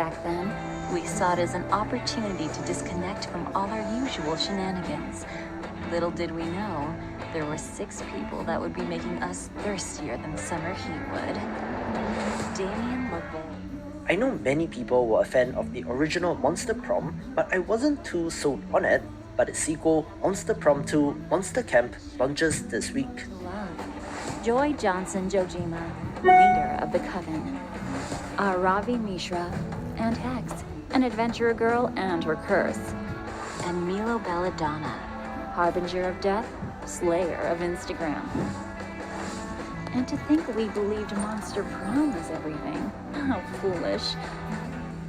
back then. We saw it as an opportunity to disconnect from all our usual shenanigans. Little did we know, there were 6 people that would be making us thirstier than summer heat would. Damien LaVey. I know many people were a fan of the original Monster Prom, but I wasn't too sold on it. But its sequel, Monster Prom 2 Monster Camp, launches this week. Joy Johnson Jojima, leader of the Coven. Ravi Mishra and Hex, an adventurer girl and her curse. And Milo Belladonna, harbinger of death, slayer of Instagram. And to think we believed Monster Prom was everything. How foolish.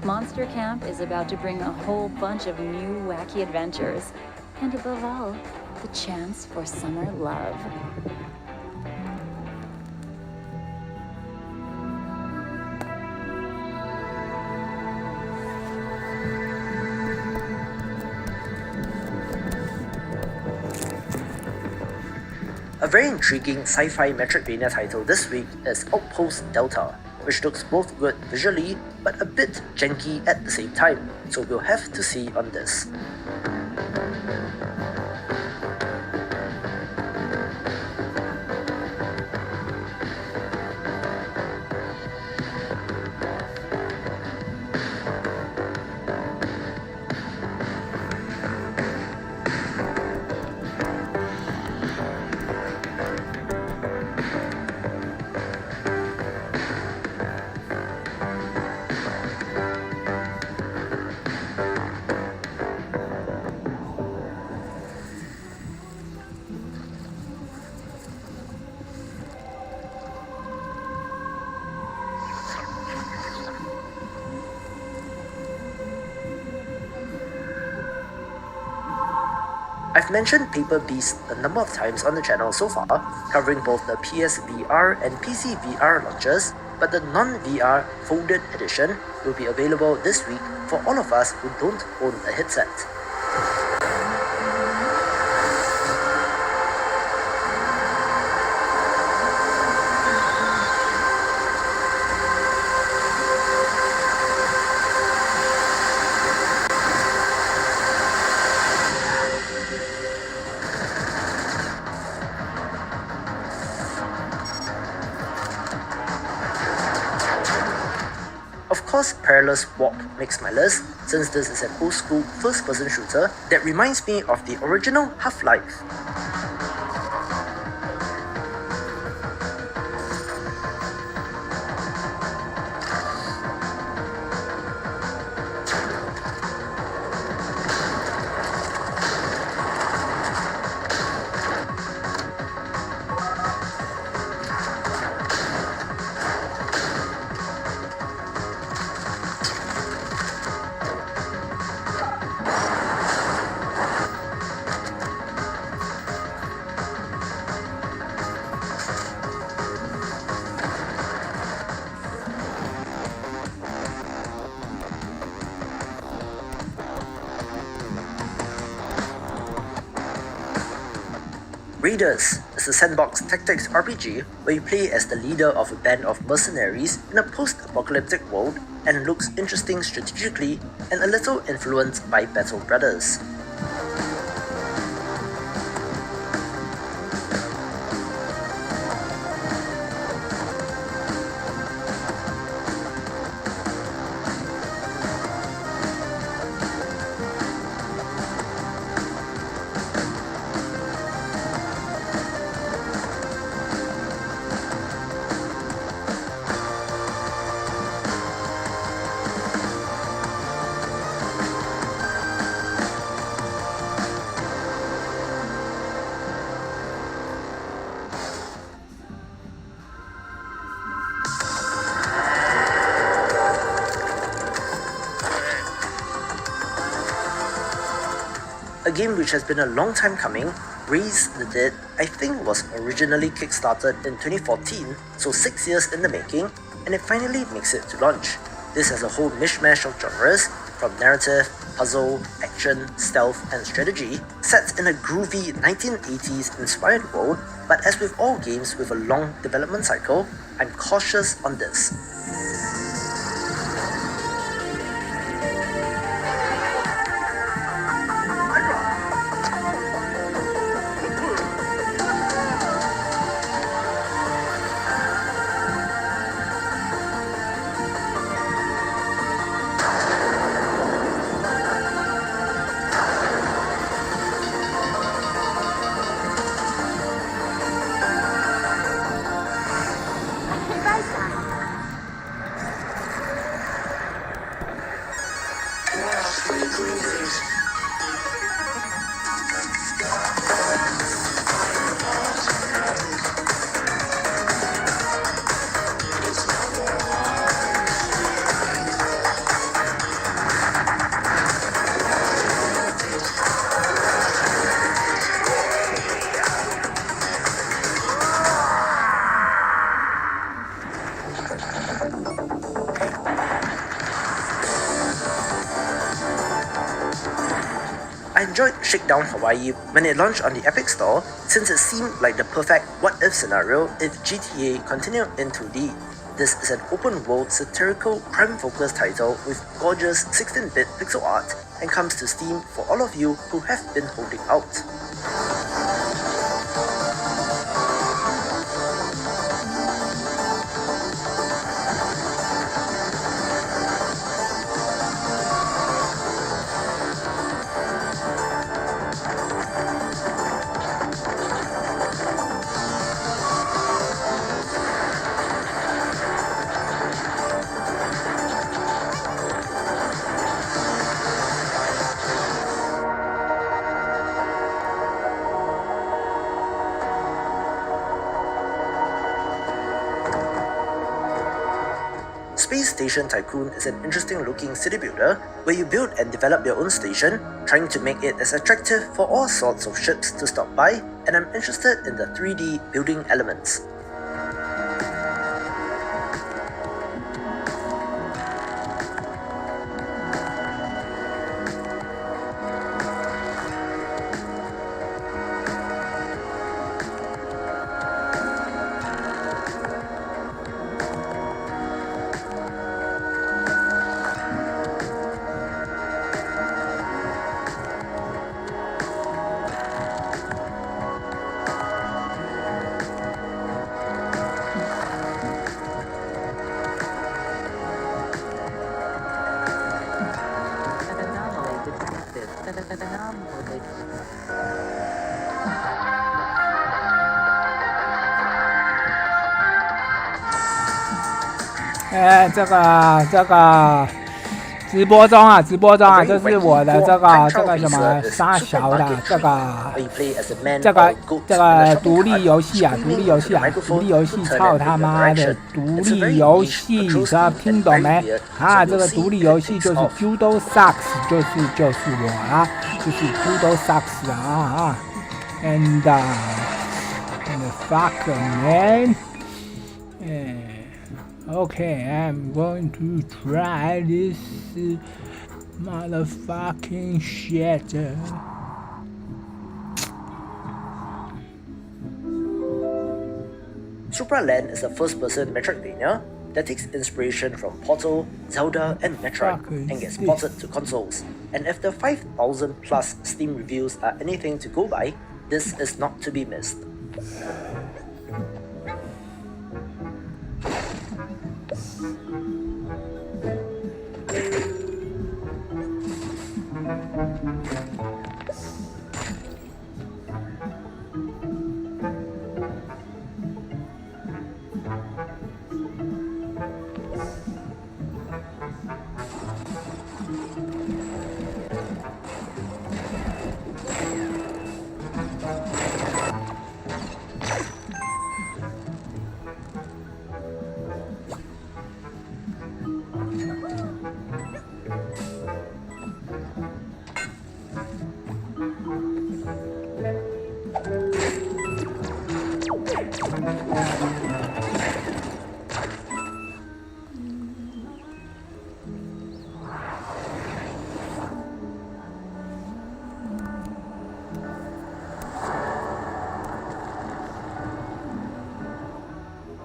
Monster Camp is about to bring a whole bunch of new wacky adventures. And above all, the chance for summer love. A very intriguing sci-fi Metroidvania title this week is Outpost Delta, which looks both good visually but a bit janky at the same time, so we'll have to see on this. I've mentioned Paper Beast a number of times on the channel so far, covering both the PSVR and PC VR launches, but the non-VR folded edition will be available this week for all of us who don't own a headset. Of course, Perilous Warp makes my list, since this is an old school first-person shooter that reminds me of the original Half-Life. Raiders is a sandbox tactics RPG where you play as the leader of a band of mercenaries in a post-apocalyptic world and looks interesting strategically and a little influenced by Battle Brothers. A game which has been a long time coming, Raise the Dead, I think was originally kickstarted in 2014, so 6 years in the making, and it finally makes it to launch. This has a whole mishmash of genres, from narrative, puzzle, action, stealth, and strategy, set in a groovy 1980s inspired world, but as with all games with a long development cycle, I'm cautious on this. enjoyed Shakedown Hawaii when it launched on the Epic Store, since it seemed like the perfect what-if scenario if GTA continued in 2D. This is an open-world satirical crime-focused title with gorgeous 16-bit pixel art and comes to Steam for all of you who have been holding out. Space Station Tycoon is an interesting looking city builder where you build and develop your own station, trying to make it as attractive for all sorts of ships to stop by, and I'm interested in the 3D building elements. Anomaly. 这个直播中啊，这是我的这个什么沙小的这个独立游戏啊，操他妈的独立游戏，听懂没啊？这个独立游戏就是 Judo Sucks， 就是我啦，就是 Judo Sucks 啊 ，and fuck man，Okay, I'm going to try this motherfucking shit. Supraland is a first-person Metroidvania that takes inspiration from Portal, Zelda, and Metroid and gets ported to consoles. And if the 5,000 plus Steam reviews are anything to go by, this is not to be missed.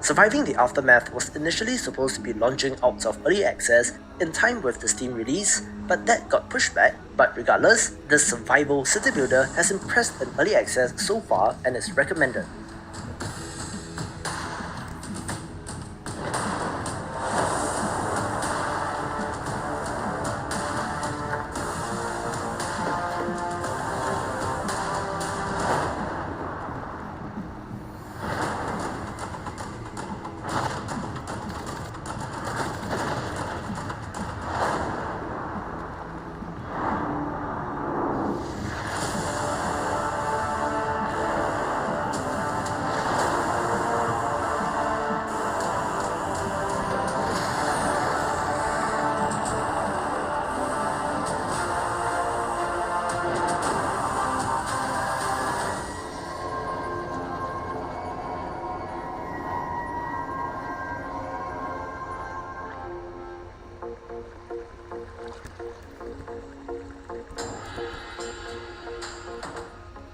Surviving the Aftermath was initially supposed to be launching out of early access in time with the Steam release, but that got pushed back. But regardless, this survival city builder has impressed in early access so far and is recommended.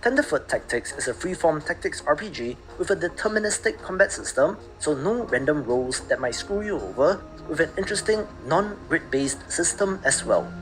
Tenderfoot Tactics is a freeform tactics RPG with a deterministic combat system, so no random rolls that might screw you over, with an interesting non-grid based system as well.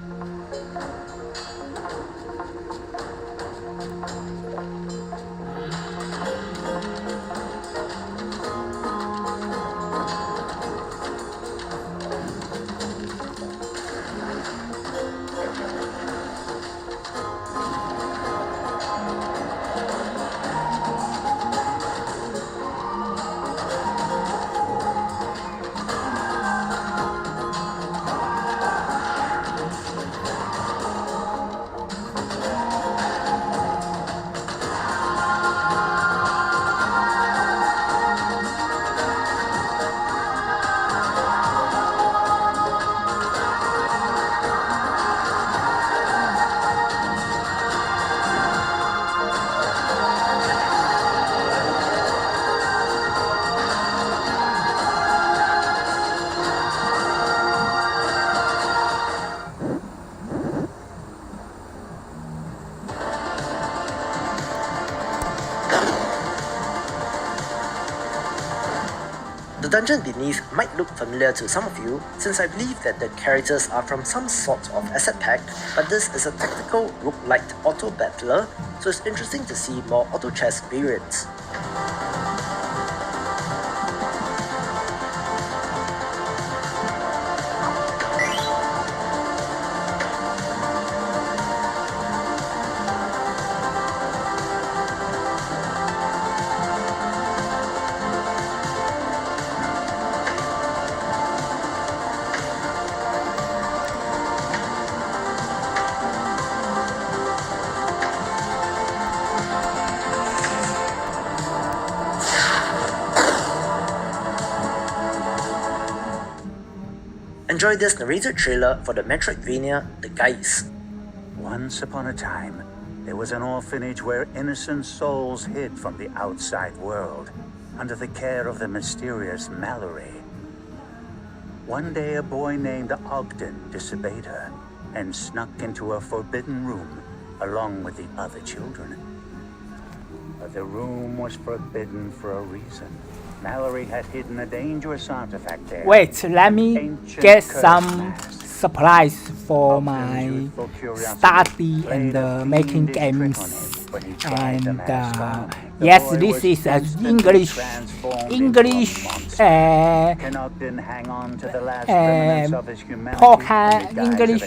The dungeon beneath might look familiar to some of you, since I believe that the characters are from some sort of asset pack, but this is a tactical roguelite auto battler, so it's interesting to see more auto chess variants. Enjoy this narrated trailer for the Metroidvania The Guise. Once upon a time, there was an orphanage where innocent souls hid from the outside world, under the care of the mysterious Mallory. One day a boy named Ogden disobeyed her and snuck into a forbidden room along with the other children. But the room was forbidden for a reason. Mallory had hidden a dangerous artifact there. Wait, let me get some supplies for my study and making games. And yes, this is English podcast English.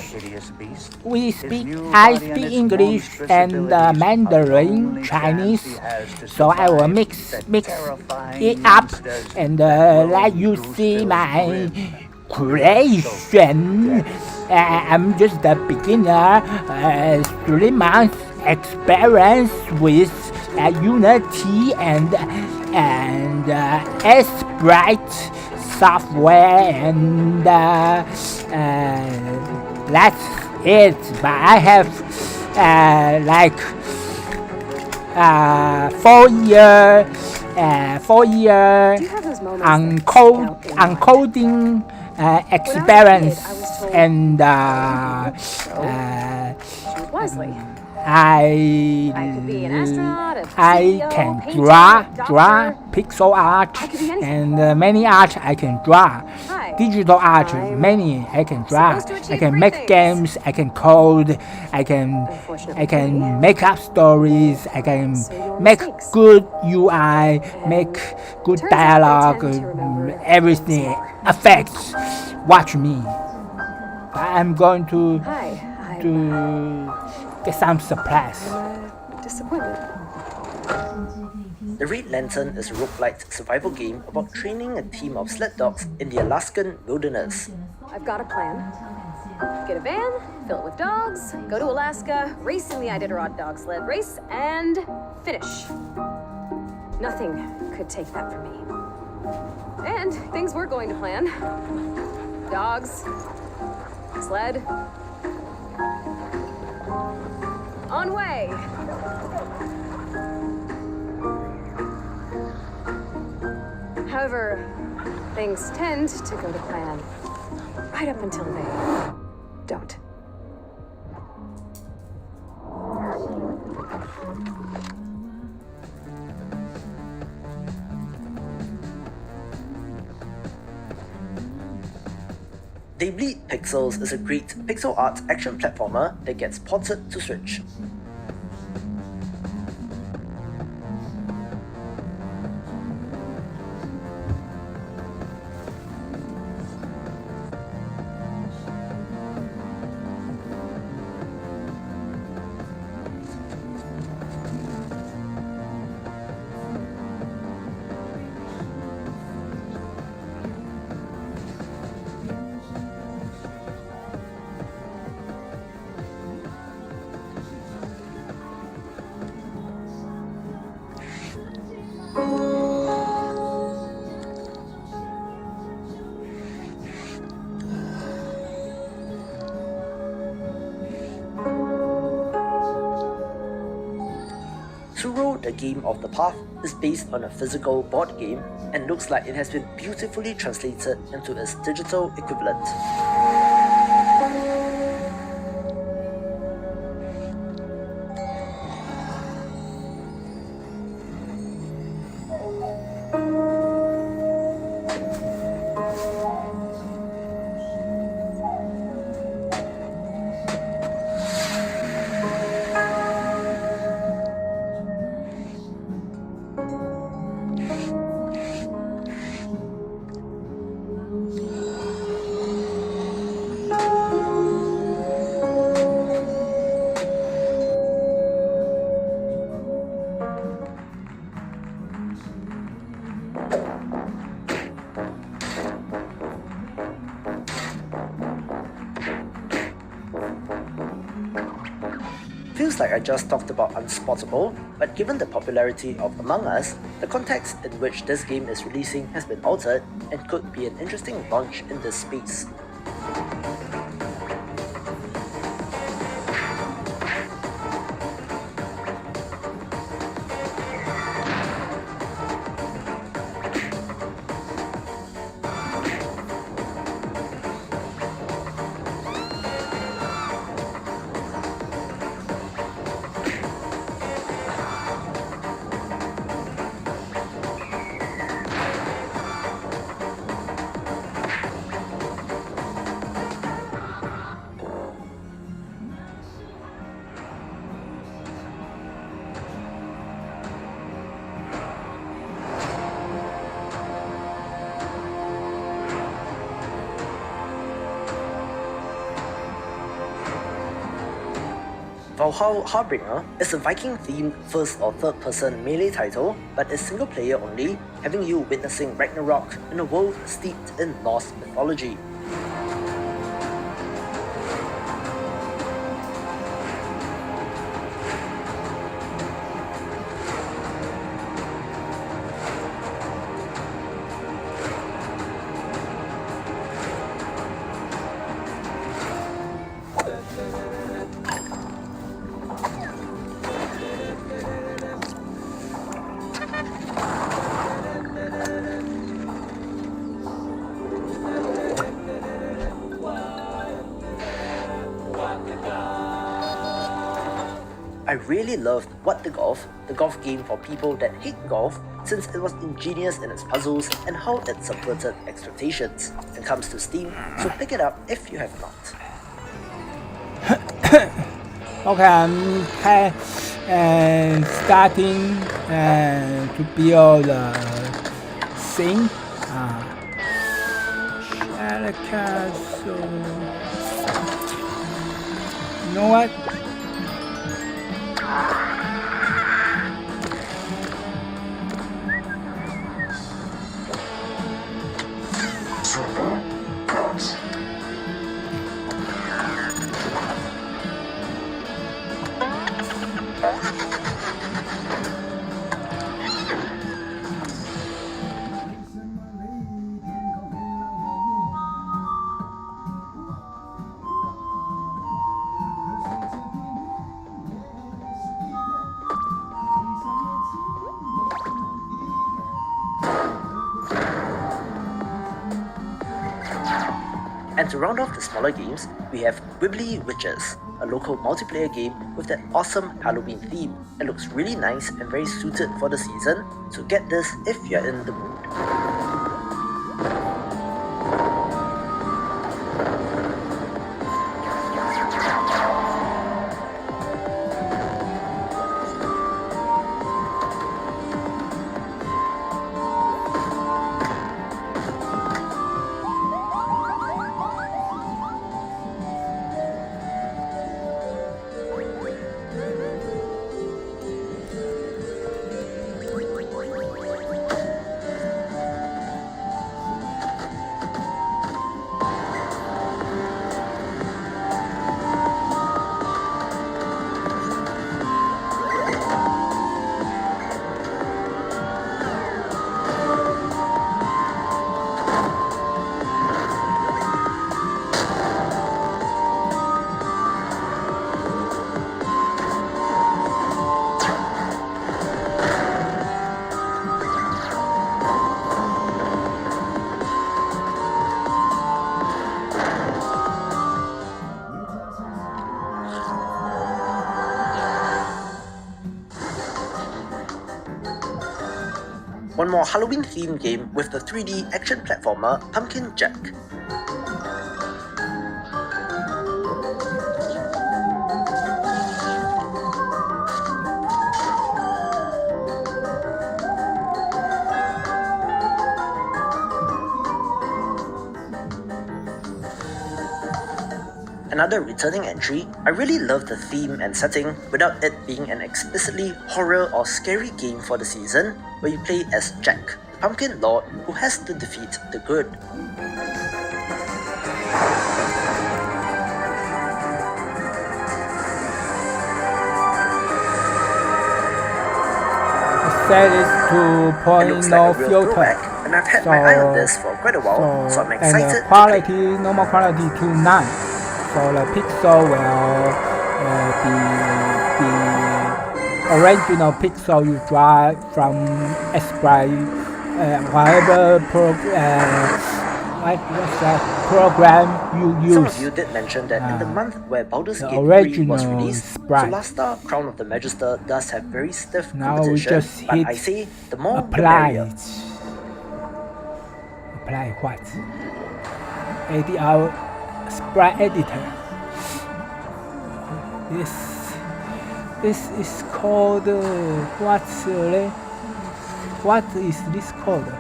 I speak English and Mandarin Chinese, so I will mix it up and let you see my creation. I'm just a beginner, 3 months experience with Unity and aseprite software, and that's it. But I have 4 year uncoding experience, and I can draw pixel art, and many art I can draw. Digital art, many I can draw. I can make games, I can code, I can make up stories, I can make good UI, make good dialogue, everything affects. Watch me. I'm going to get some supplies. Disappointed. The Red Lantern is a roguelite survival game about training a team of sled dogs in the Alaskan wilderness. I've got a plan. Get a van, fill it with dogs, go to Alaska, race in the Iditarod dog sled race, and finish. Nothing could take that from me. And things were going to plan. Dogs, sled, on way. However, things tend to go to plan right up until they don't. They Bleed Pixels is a great pixel art action platformer that gets ported to Switch. Turo, the Game of the Path, is based on a physical board game and looks like it has been beautifully translated into its digital equivalent. Feels like I just talked about Unspottable, but given the popularity of Among Us, the context in which this game is releasing has been altered and could be an interesting launch in this space. Valhalla Harbinger is a Viking-themed first or third-person melee title, but is single-player only, having you witnessing Ragnarok in a world steeped in Norse mythology. I really loved What the Golf game for people that hate golf, since it was ingenious in its puzzles and how it subverted expectations. It comes to Steam, so pick it up if you have not. Okay, I'm starting to build a thing. Shell castle. You know what? And to round off the smaller games, we have Wibbly Witches, a local multiplayer game with that awesome Halloween theme. It looks really nice and very suited for the season, so get this if you're in the mood. more Halloween-themed game with the 3D action platformer Pumpkin Jack. Another returning entry, I really love the theme and setting without it being an explicitly horror or scary game for the season, where you play as Jack, the Pumpkin Lord who has to defeat the good. Set is It 2.0 looks like a real filter. throwback, and I've had my eye on this for quite a while, so I'm And excited the to quality, play. normal quality to 9. So the pixel will the original pixel you draw from aseprite, whatever what's that program you Some use. of you did mention that in the month where Baldur's the Gate 3 was original released, sprite. Solasta Crown of the Magister does have very stiff Now we competition, just but hit I say the more the apply merrier. it. Apply what? Edit our sprite editor. This is called what is this called?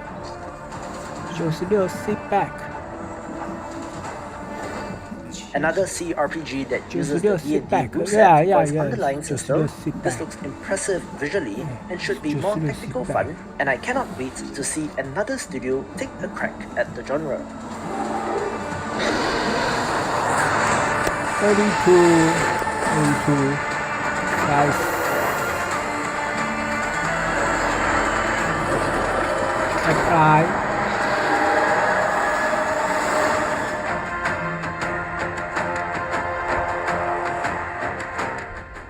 96 sit back. Another CRPG that uses the 96 sit D&D back. moveset Yeah, for its yeah. underlying system. 96 sit This back. looks impressive visually and should be more 96 tactical sit back. fun, and I cannot wait to see another studio take a crack at the genre. 32 guys. Apply.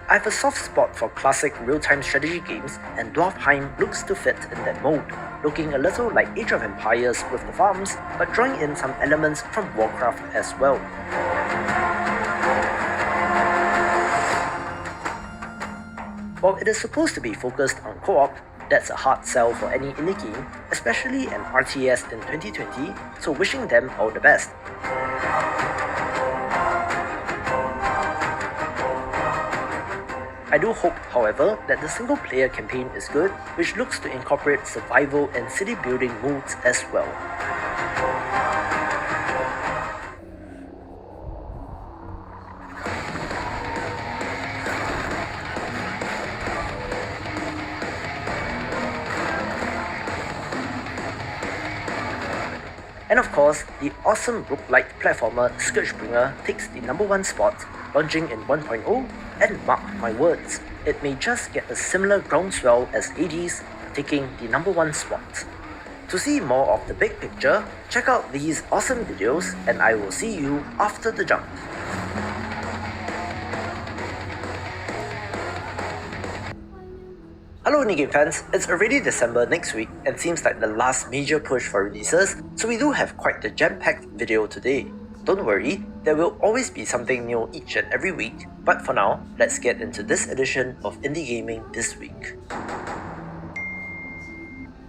I have a soft spot for classic real-time strategy games, and Dwarfheim looks to fit in that mold, looking a little like Age of Empires with the farms, but drawing in some elements from Warcraft as well. While it is supposed to be focused on co-op, that's a hard sell for any indie game, especially an RTS in 2020, so wishing them all the best. I do hope, however, that the single-player campaign is good, which looks to incorporate survival and city-building modes as well. And of course, the awesome roguelike platformer Scourgebringer takes the #1 spot, launching in 1.0, and mark my words, it may just get a similar groundswell as Hades, taking the #1 spot. To see more of the big picture, check out these awesome videos, and I will see you after the jump. Hello indie game fans, it's already December next week and seems like the last major push for releases, so we do have quite the jam-packed video today. Don't worry, there will always be something new each and every week, but for now, let's get into this edition of Indie Gaming this week.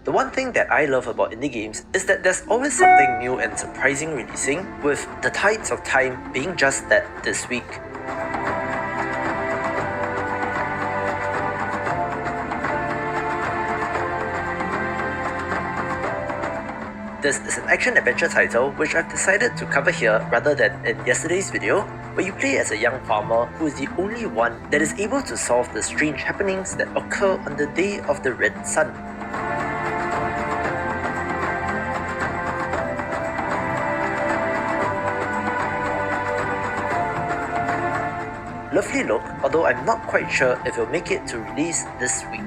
The one thing that I love about indie games is that there's always something new and surprising releasing, with The Tides of Time being just that this week. This is an action-adventure title which I've decided to cover here rather than in yesterday's video, where you play as a young farmer who is the only one that is able to solve the strange happenings that occur on the day of the Red Sun. Lovely look, although I'm not quite sure if it'll make it to release this week.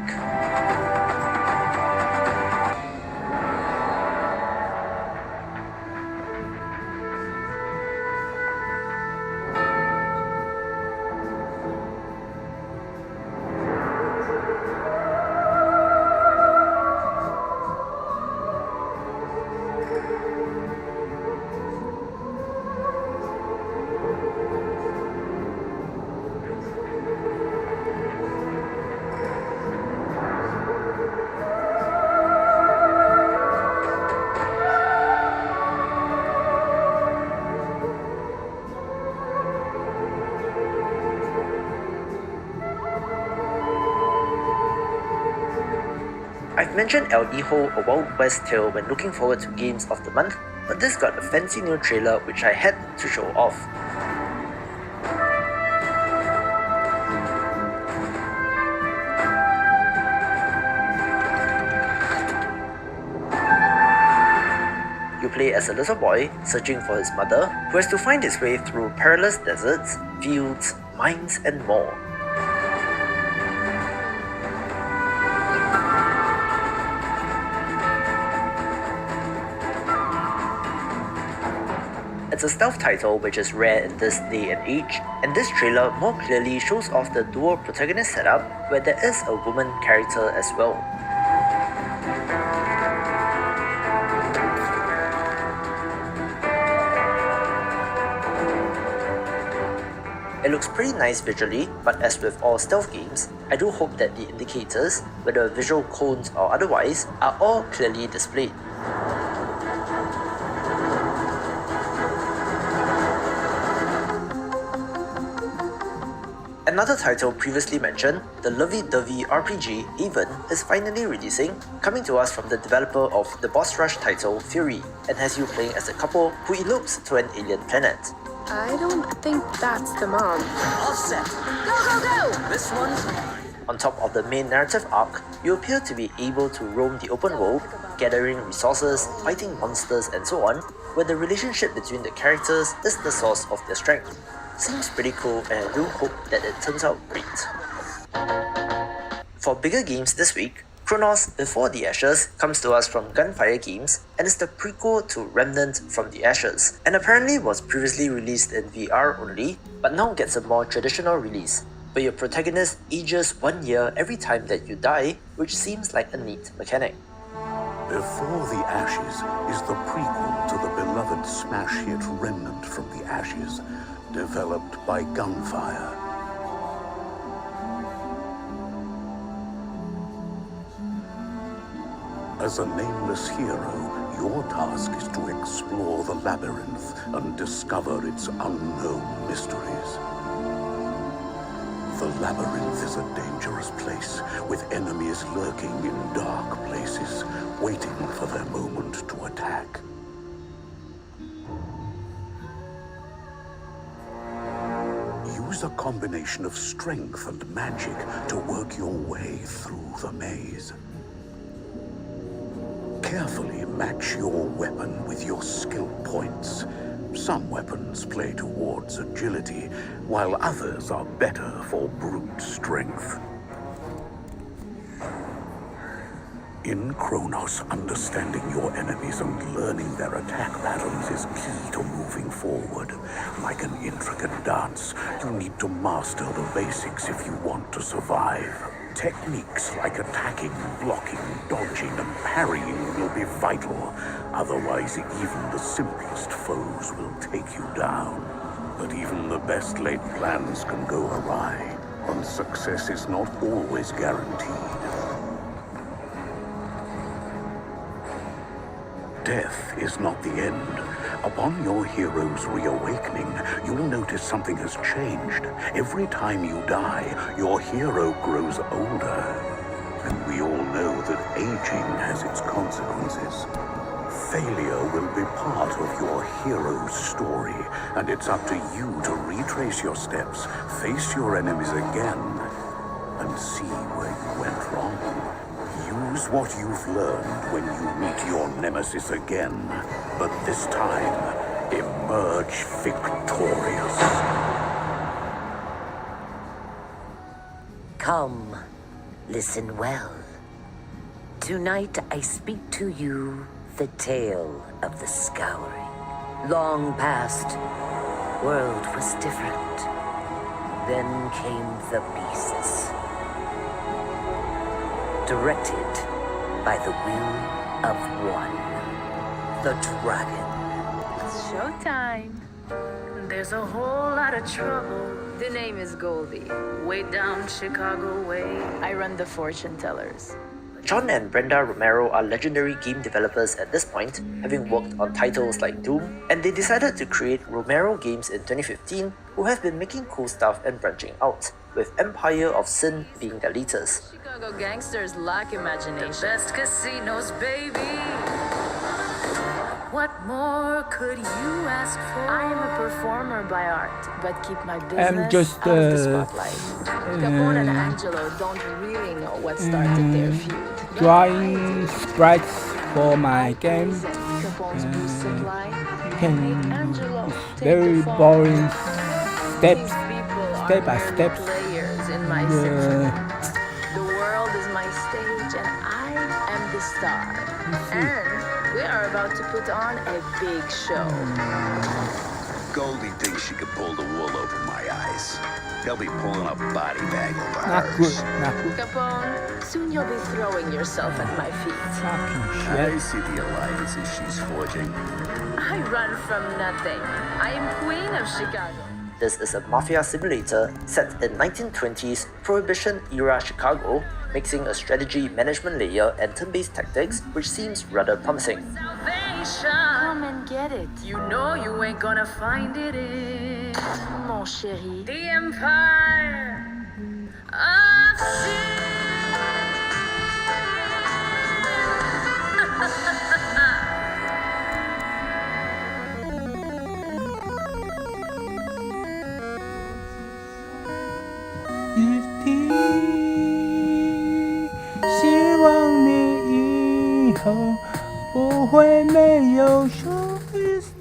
mentioned El Hijo, A Wild West Tale when looking forward to Games of the Month, but this got a fancy new trailer which I had to show off. You play as a little boy searching for his mother, who has to find his way through perilous deserts, fields, mines, and more. It's a stealth title which is rare in this day and age, and this trailer more clearly shows off the dual protagonist setup where there is a woman character as well. It looks pretty nice visually, but as with all stealth games, I do hope that the indicators, whether visual cones or otherwise, are all clearly displayed. Another title previously mentioned, the lovey-dovey RPG Haven, is finally releasing, coming to us from the developer of the boss rush title Fury, and has you playing as a couple who elopes to an alien planet. I don't think that's the mom. All set! Go, go, go! This one's mine. On top of the main narrative arc, you appear to be able to roam the open world, gathering resources, fighting monsters, and so on, where the relationship between the characters is the source of their strength. Seems pretty cool, and I do hope that it turns out great. For bigger games this week, Chronos Before the Ashes comes to us from Gunfire Games and is the prequel to Remnant from the Ashes, and apparently was previously released in VR only, but now gets a more traditional release, where your protagonist ages 1 year every time that you die, which seems like a neat mechanic. Before the Ashes is the prequel to the beloved smash hit Remnant from the Ashes, developed by Gunfire. As a nameless hero, your task is to explore the labyrinth and discover its unknown mysteries. The labyrinth is a dangerous place, with enemies lurking in dark places, waiting for their moment to attack. Use a combination of strength and magic to work your way through the maze. Carefully match your weapon with your skill points. Some weapons play towards agility, while others are better for brute strength. In Chronos, understanding your enemies and learning their attack patterns is key to moving forward. Like an intricate dance, you need to master the basics if you want to survive. Techniques like attacking, blocking, dodging, and parrying will be vital. Otherwise, even the simplest foes will take you down. But even the best laid plans can go awry, and success is not always guaranteed. Death is not the end. Upon your hero's reawakening, you'll notice something has changed. Every time you die, your hero grows older. And we all know that aging has its consequences. Failure will be part of your hero's story, and it's up to you to retrace your steps, face your enemies again, and see where you went wrong. Use what you've learned when you meet your nemesis again, but this time, emerge victorious. Come, listen well. Tonight I speak to you the tale of the Scouring. Long past, world was different. Then came the beasts. Directed by the will of one, the dragon. It's showtime. There's a whole lot of trouble. The name is Goldie. Way down Chicago way. I run the fortune tellers. John and Brenda Romero are legendary game developers at this point, having worked on titles like Doom, and they decided to create Romero Games in 2015, who have been making cool stuff and branching out, with Empire of Sin being their latest. Chicago gangsters lack imagination. The best casinos, baby. What more could you ask for? I am a performer by art, but keep my business just, out of the spotlight. Capone and Angelo don't really know what started their feud. Drawing sprites for my game. Capone's boost supply Can made Angelo it's take very the fall. boring steps, These people step are by merely step. players in my symphony. The world is my stage and I am the star. And we are about to put on a big show. Goldie thinks she could pull the wool over my eyes. He'll be pulling a body bag over Not good, hers. not good. Capone, soon you'll be throwing yourself at my feet. Fucking I shit. see the alliances she's forging. I run from nothing. I am queen of Chicago. This is a mafia simulator set in 1920s Prohibition-era Chicago, mixing a strategy management layer and turn-based tactics, which seems rather promising. Salvation. Come and get it. You know you ain't gonna find it in, mon chéri, the empire of sin.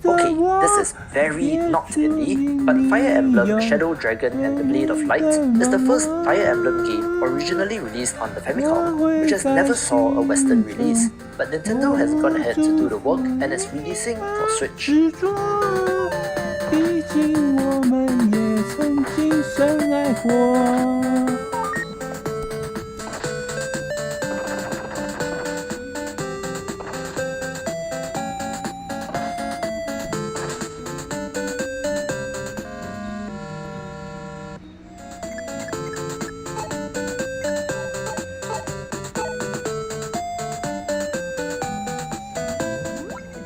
Okay, this is very not indie, but Fire Emblem Shadow Dragon and the Blade of Light is the first Fire Emblem game originally released on the Famicom, which has never saw a Western release. But Nintendo has gone ahead to do the work and is releasing for Switch. 毕竟我们也曾经深爱过。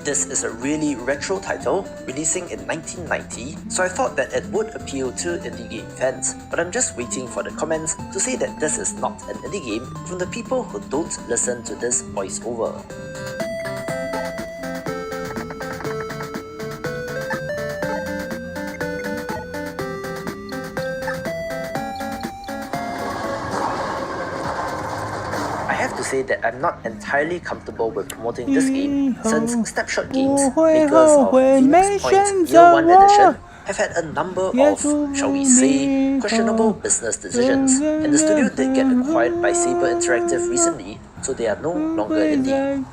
This is a really retro title, releasing in 1990, so I thought that it would appeal to indie game fans, but I'm just waiting for the comments to say that this is not an indie game from the people who don't listen to this voiceover. I have to say that I'm not entirely comfortable with promoting this game since Snapshot Games, makers of Phoenix Point Year 1 Edition, have had a number of, shall we say, questionable business decisions, and the studio did get acquired by Saber Interactive recently, so they are no longer indie.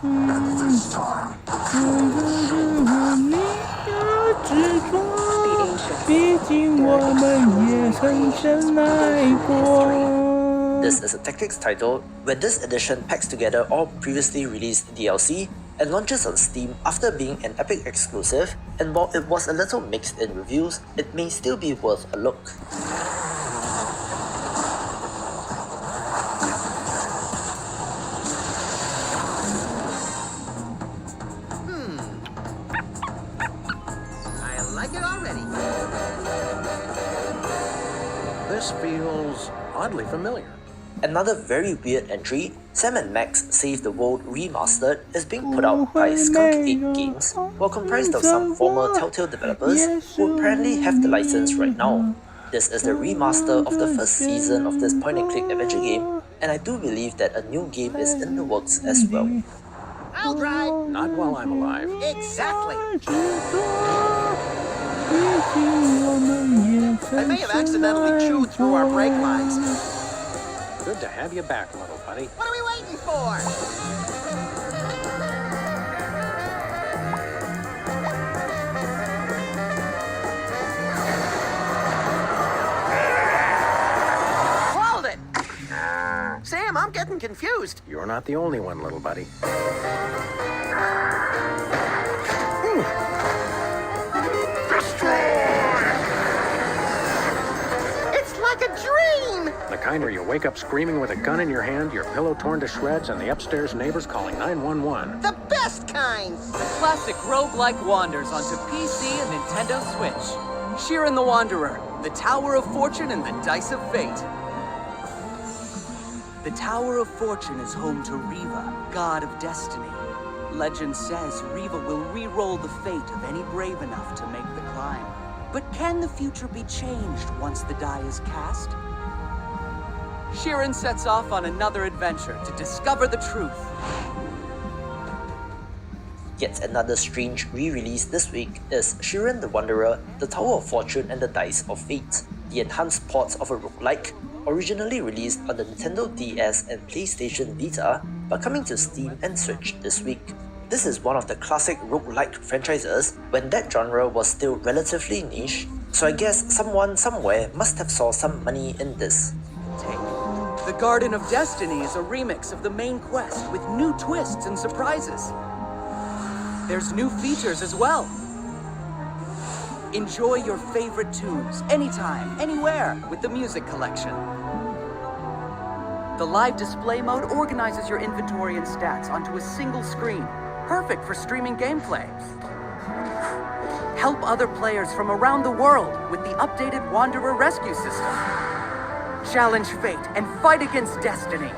This is a tactics title where this edition packs together all previously released DLC and launches on Steam after being an Epic exclusive, and while it was a little mixed in reviews, it may still be worth a look. I like it already. This feels oddly familiar. Another very weird entry, Sam & Max Save the World Remastered, is being put out by Skunk 8 Games, while comprised of some former Telltale developers who apparently have the license right now. This is the remaster of the first season of this point-and-click adventure game, and I do believe that a new game is in the works as well. I'll drive. Not while I'm alive. Exactly. I may have accidentally chewed through our brake lines. Good to have you back, little buddy. What are we waiting for? Hold it! Sam, I'm getting confused. You're not the only one, little buddy. It's like a dream! The kind where you wake up screaming with a gun in your hand, your pillow torn to shreds, and the upstairs neighbors calling 911. The best kind! Classic roguelike wanders onto PC and Nintendo Switch. Sheeran the Wanderer, The Tower of Fortune and the Dice of Fate. The Tower of Fortune is home to Riva, god of destiny. Legend says Riva will re-roll the fate of any brave enough to make the climb. But can the future be changed once the die is cast? Sheeran sets off on another adventure to discover the truth. Yet another strange re-release this week is Sheeran the Wanderer, The Tower of Fortune and the Dice of Fate, the enhanced port of a roguelike, originally released on the Nintendo DS and PlayStation Vita, but coming to Steam and Switch this week. This is one of the classic roguelike franchises when that genre was still relatively niche, so I guess someone somewhere must have saw some money in this. The Garden of Destiny is a remix of the main quest with new twists and surprises. There's new features as well. Enjoy your favorite tunes anytime, anywhere with the music collection. The live display mode organizes your inventory and stats onto a single screen, perfect for streaming gameplay. Help other players from around the world with the updated Wanderer rescue system. Challenge fate and fight against destiny.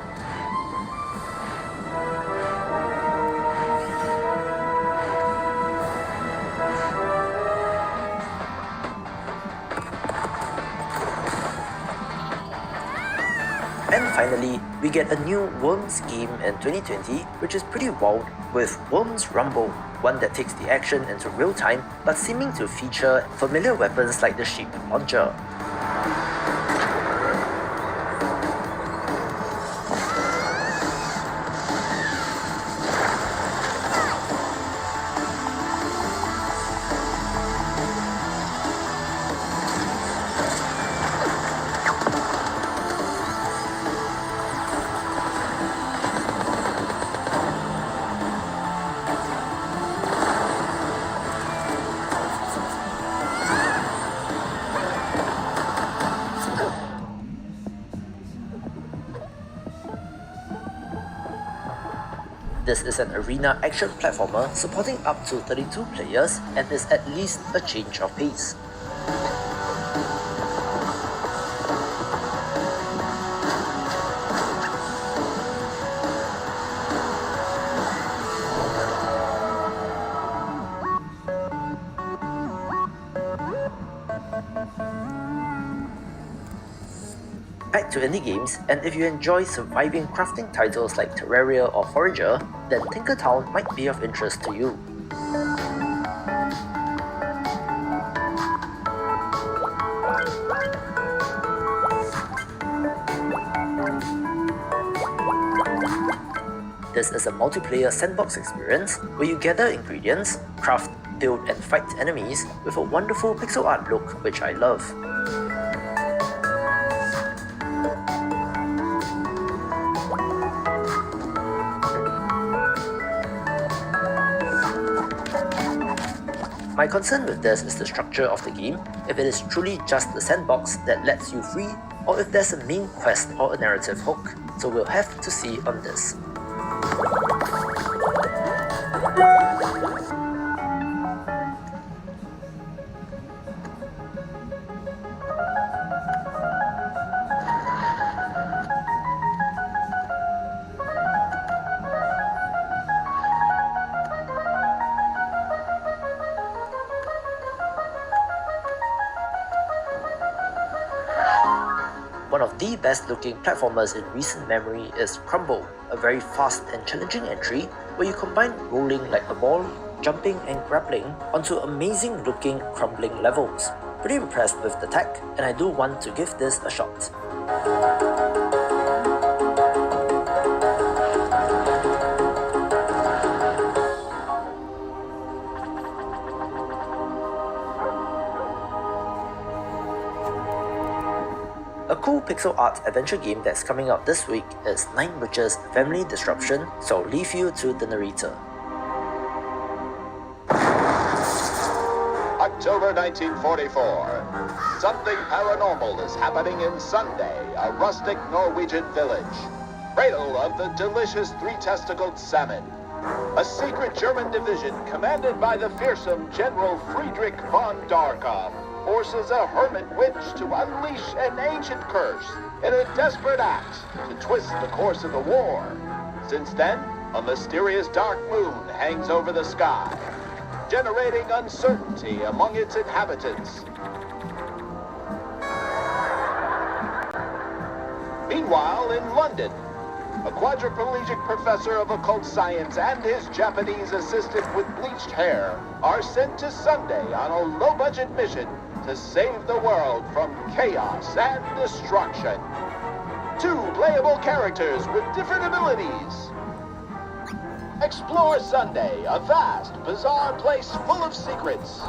And finally, we get a new Worms game in 2020, which is pretty wild, with Worms Rumble, one that takes the action into real time, but seeming to feature familiar weapons like the ship launcher. This is an arena action platformer supporting up to 32 players and is at least a change of pace. Back to indie games, and if you enjoy surviving crafting titles like Terraria or Forager, then Tinkertown might be of interest to you. This is a multiplayer sandbox experience where you gather ingredients, craft, build and fight enemies with a wonderful pixel art look which I love. My concern with this is the structure of the game, if it is truly just a sandbox that lets you free, or if there's a main quest or a narrative hook, so we'll have to see on this. One of the best looking platformers in recent memory is Crumble, a very fast and challenging entry where you combine rolling like a ball, jumping and grappling onto amazing looking crumbling levels. Pretty impressed with the tech, and I do want to give this a shot. A cool pixel art adventure game that's coming out this week is 9 Witches Family Disruption, so I'll leave you to the narrator. October 1944. Something paranormal is happening in Sunday, a rustic Norwegian village. Cradle of the delicious three-testicled salmon. A secret German division commanded by the fearsome General Friedrich von Darkov forces a hermit witch to unleash an ancient curse in a desperate act to twist the course of the war. Since then, a mysterious dark moon hangs over the sky, generating uncertainty among its inhabitants. Meanwhile, in London, a quadriplegic professor of occult science and his Japanese assistant with bleached hair are sent to Sunday on a low-budget mission to save the world from chaos and destruction. Two playable characters with different abilities. Explore Sunday, a vast, bizarre place full of secrets.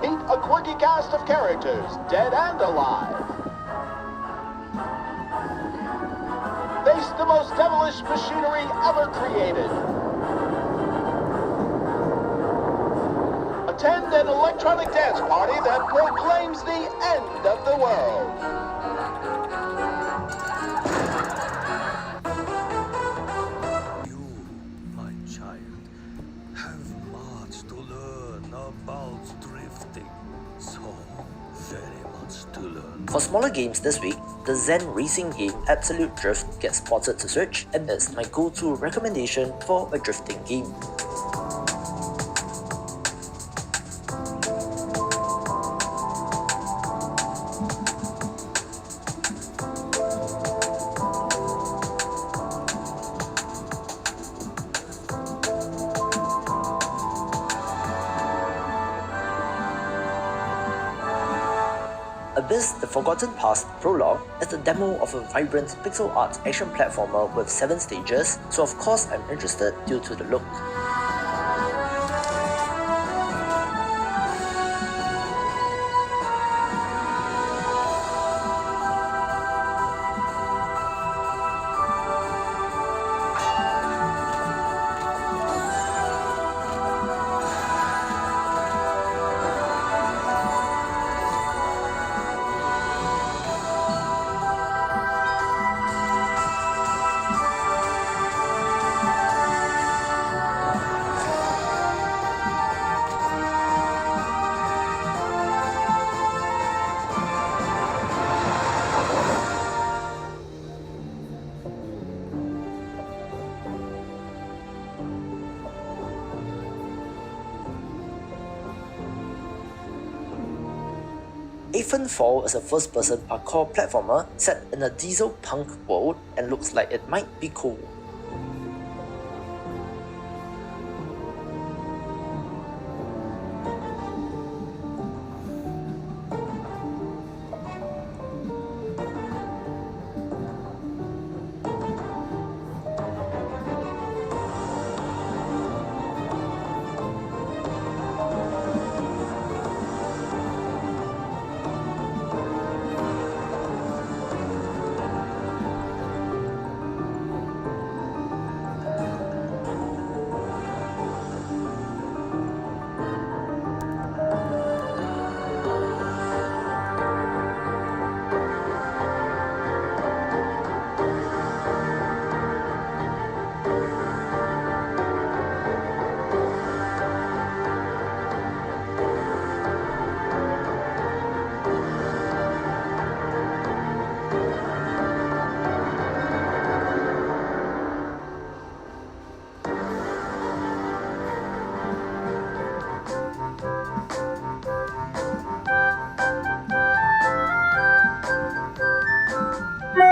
Meet a quirky cast of characters, dead and alive. Face the most devilish machinery ever created. Attend an electronic dance party that proclaims the end of the world. You, my child, have much to learn about drifting. So very much to learn. For smaller games this week, the Zen racing game Absolute Drift gets ported to Switch and is my go-to recommendation for a drifting game. Abyss: The Forgotten Past Prologue is the demo of a vibrant pixel art action platformer with 7 stages, so of course I'm interested due to the look. Fall is a first-person parkour platformer set in a diesel punk world and looks like it might be cool.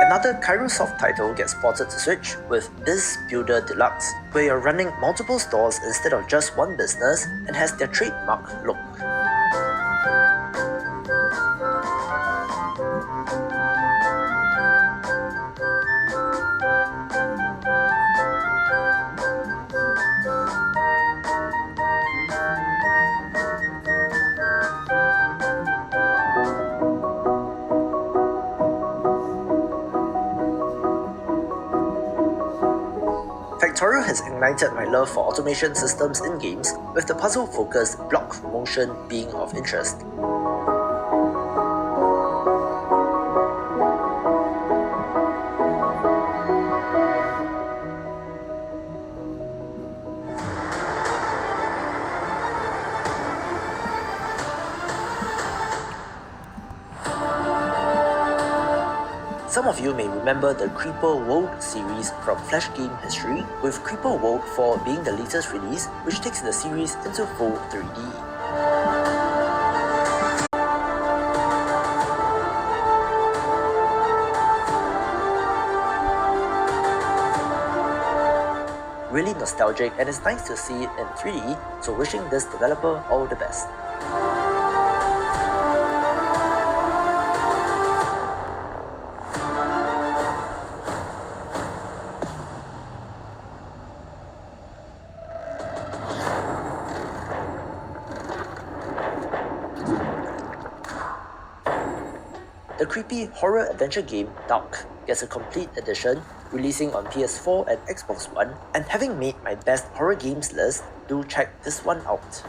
Another Kairosoft title gets ported to Switch with Biz Builder Deluxe, where you're running multiple stores instead of just one business and has their trademark look. Factorio has ignited my love for automation systems in games, with the puzzle-focused block motion being of interest. Some of you may remember the Creeper World series from Flash game history, with Creeper World 4 being the latest release, which takes the series into full 3D. Really nostalgic, and it's nice to see it in 3D, so wishing this developer all the best. The creepy horror adventure game Dark gets a complete edition, releasing on PS4 and Xbox One, and having made my best horror games list, do check this one out.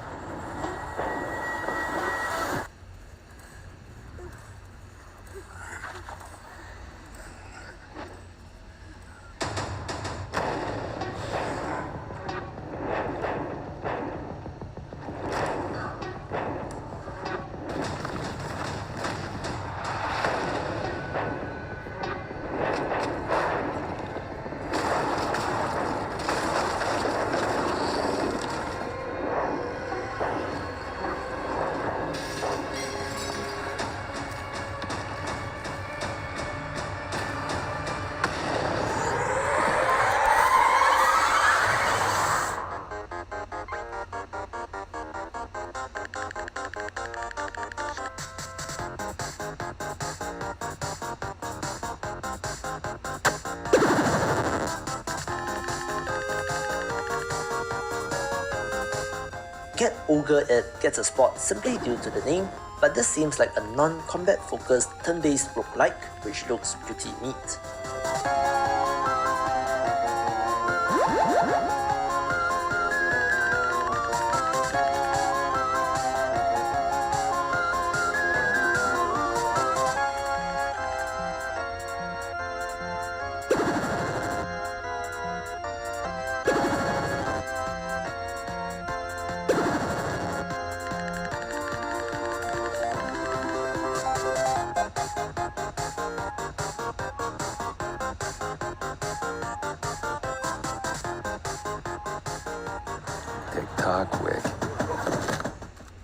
Get Ogre It gets a spot simply due to the name, but this seems like a non-combat focused turn-based roguelike, which looks pretty neat.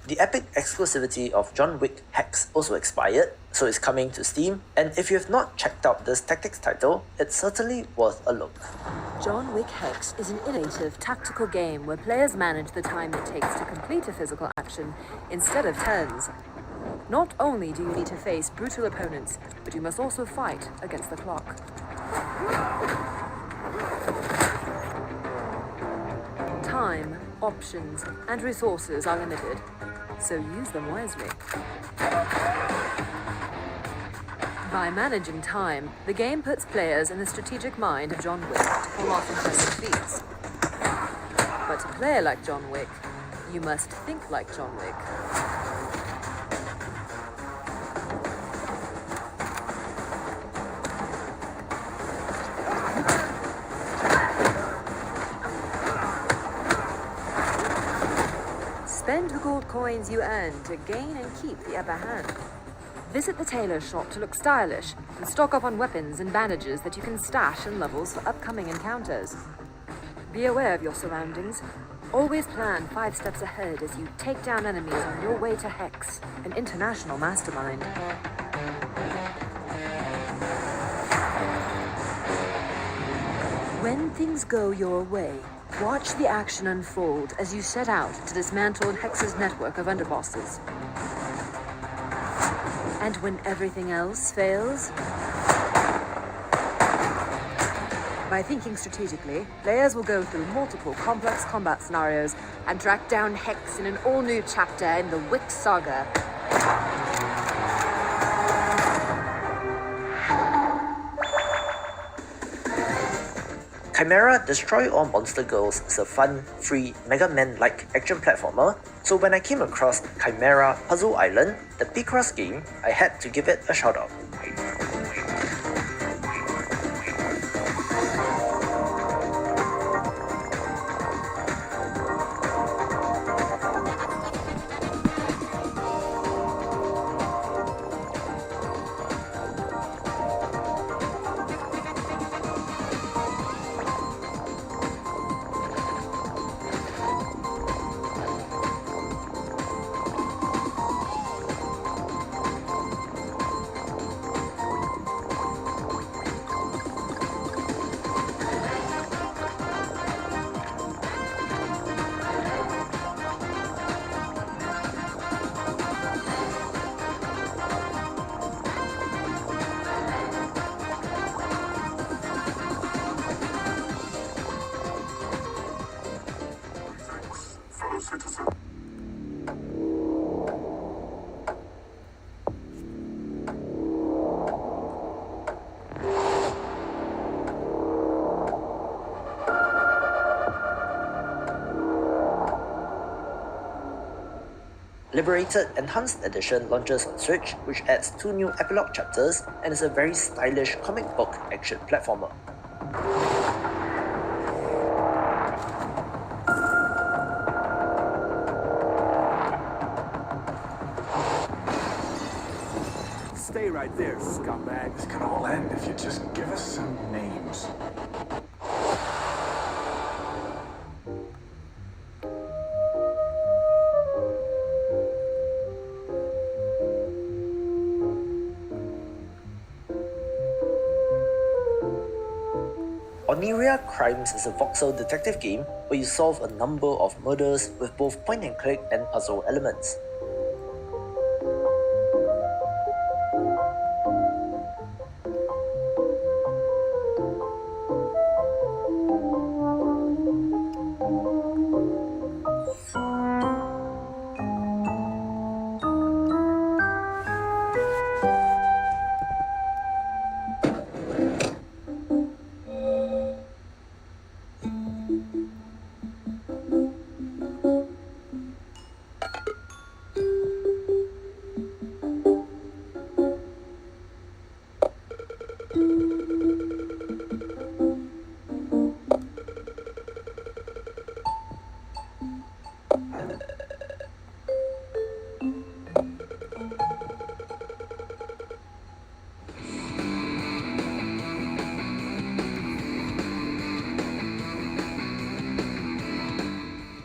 The epic exclusivity of John Wick Hex also expired, so it's coming to Steam, and if you have not checked out this tactics title, it's certainly worth a look. John Wick Hex is an innovative tactical game where players manage the time it takes to complete a physical action instead of turns. Not only do you need to face brutal opponents, but you must also fight against the clock. Time, options, and resources are limited, so use them wisely. By managing time, the game puts players in the strategic mind of John Wick to pull off impressive feats. But to play like John Wick, you must think like John Wick. Spend the gold coins you earn to gain and keep the upper hand. Visit the tailor shop to look stylish and stock up on weapons and bandages that you can stash in levels for upcoming encounters. Be aware of your surroundings. Always plan 5 steps ahead as you take down enemies on your way to Hex, an international mastermind. When things go your way, watch the action unfold as you set out to dismantle Hex's network of underbosses. And when everything else fails? By thinking strategically, players will go through multiple complex combat scenarios and track down Hex in an all-new chapter in the Wick Saga. Chimera Destroy All Monster Girls is a fun, free, Mega Man-like action platformer, so when I came across Chimera Puzzle Island, the Picross game, I had to give it a shout out. Liberated Enhanced Edition launches on Switch, which adds 2 new epilogue chapters and is a very stylish comic book action platformer. Stay right there, scumbag. This could all end if you just give us some names. Oniria Crimes is a voxel detective game where you solve a number of murders with both point-and-click and puzzle elements.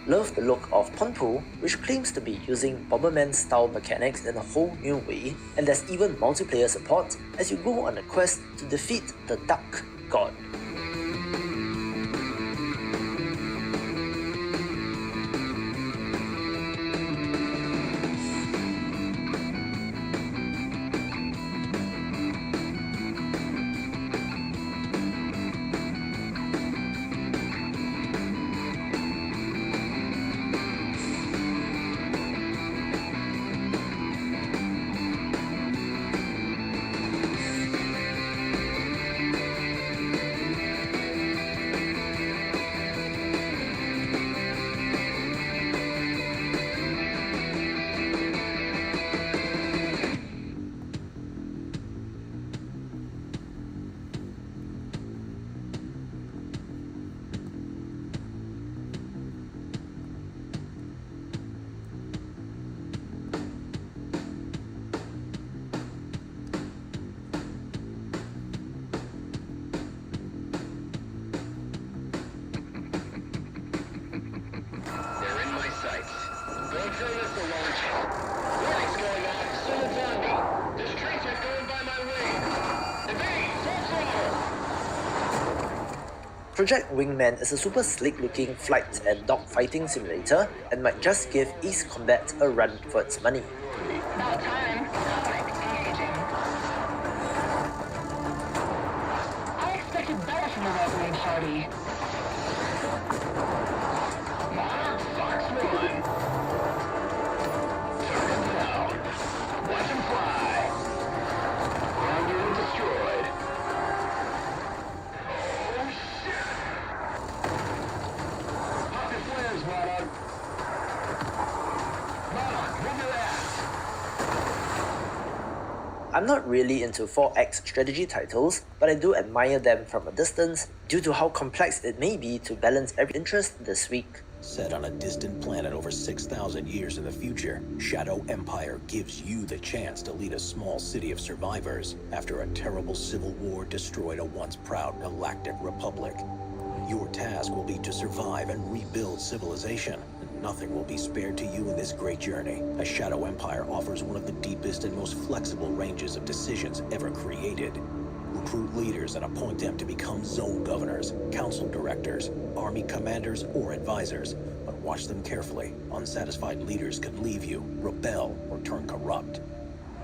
Love the look of Ponpo, which claims to be using Bomberman-style mechanics in a whole new way, and there's even multiplayer support as you go on a quest to defeat the Duck God. Project Wingman is a super slick-looking flight and dogfighting simulator and might just give East Combat a run for its money. About time. Engaging. I expected better from the Red party. Fox 1. Turn him down. Watch him fly. Grounded and destroyed. I'm not really into 4X strategy titles, but I do admire them from a distance due to how complex it may be to balance every interest this week. Set on a distant planet over 6,000 years in the future, Shadow Empire gives you the chance to lead a small city of survivors after a terrible civil war destroyed a once proud galactic republic. Your task will be to survive and rebuild civilization. Nothing will be spared to you in this great journey, as Shadow Empire offers one of the deepest and most flexible ranges of decisions ever created. Recruit leaders and appoint them to become zone governors, council directors, army commanders, or advisors. But watch them carefully. Unsatisfied leaders could leave you, rebel, or turn corrupt.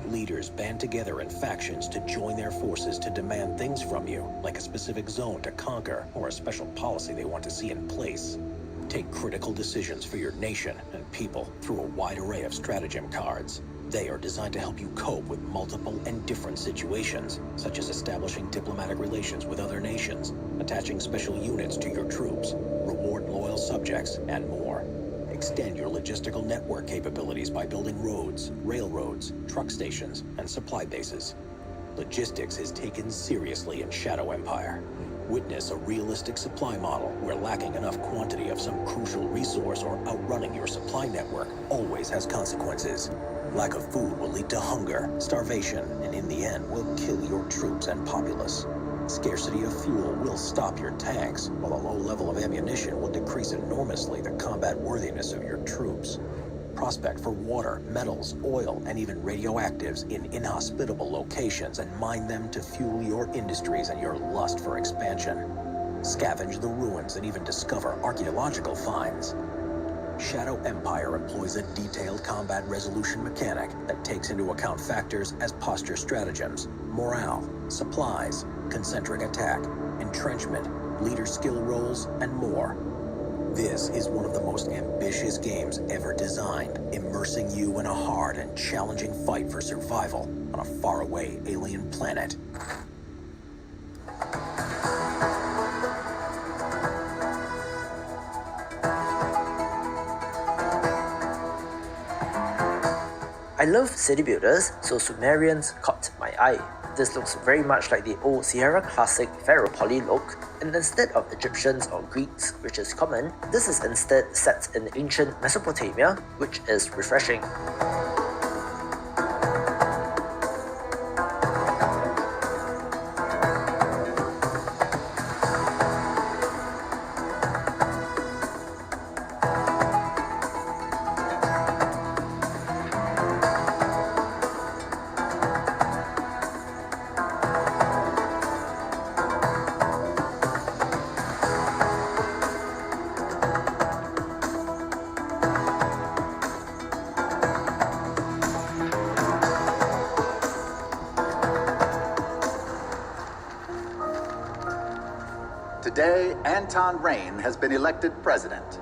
Leaders band together in factions to join their forces to demand things from you, like a specific zone to conquer or a special policy they want to see in place. take critical decisions for your nation and people through a wide array of stratagem cards. They are designed to help you cope with multiple and different situations, such as establishing diplomatic relations with other nations, attaching special units to your troops, reward loyal subjects, and more. Extend your logistical network capabilities by building roads, railroads, truck stations, and supply bases. Logistics is taken seriously in Shadow Empire. Witness a realistic supply model where lacking enough quantity of some crucial resource or outrunning your supply network always has consequences. Lack of food will lead to hunger, starvation, and in the end will kill your troops and populace. Scarcity of fuel will stop your tanks, while a low level of ammunition will decrease enormously the combat worthiness of your troops. Prospect for water, metals, oil, and even radioactives in inhospitable locations and mine them to fuel your industries and your lust for expansion. Scavenge the ruins and even discover archaeological finds. Shadow Empire employs a detailed combat resolution mechanic that takes into account factors as posture stratagems, morale, supplies, concentric attack, entrenchment, leader skill rolls, and more. This is one of the most ambitious games ever designed, immersing you in a hard and challenging fight for survival on a faraway alien planet. I love city builders, so Sumerians caught my eye. This looks very much like the old Sierra classic Pharaoh Poly look, and instead of Egyptians or Greeks, which is common, this is instead set in ancient Mesopotamia, which is refreshing. Today, Anton Rain has been elected president.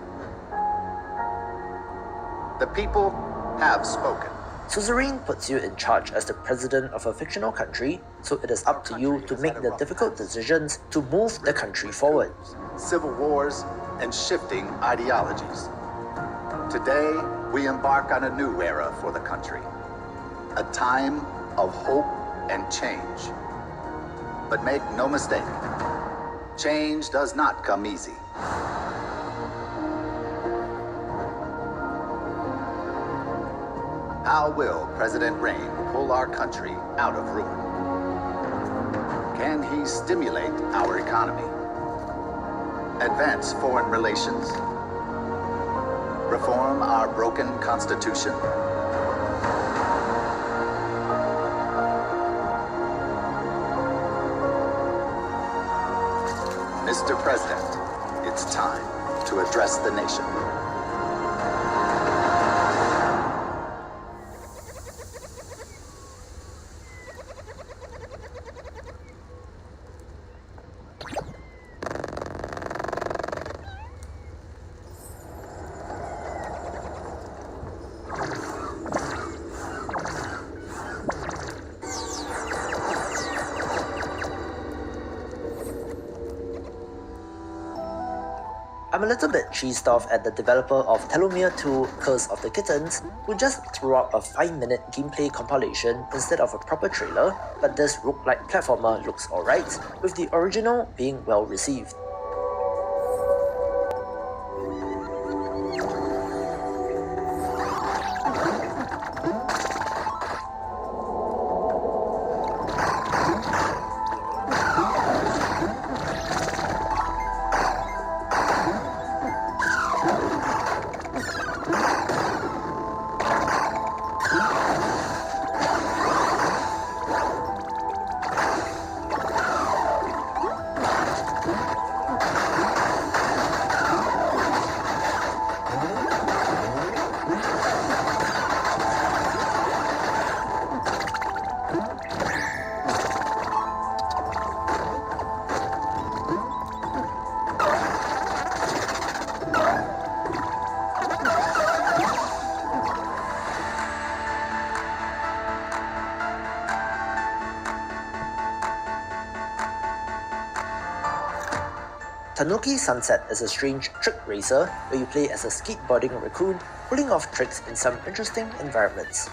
The people have spoken. Suzerain puts you in charge as the president of a fictional country, so it is up to you to make the difficult decisions to move the country forward. Civil wars and shifting ideologies. Today, we embark on a new era for the country. A time of hope and change. But make no mistake, change does not come easy. How will President Rain pull our country out of ruin? Can he stimulate our economy? Advance foreign relations? Reform our broken constitution? Mr. President, it's time to address the nation. I'm a little bit cheesed off at the developer of Telomere 2 Curse of the Kittens, who just threw out a 5-minute gameplay compilation instead of a proper trailer, but this roguelike platformer looks alright, with the original being well received. Tanuki Sunset is a strange trick racer where you play as a skateboarding raccoon, pulling off tricks in some interesting environments.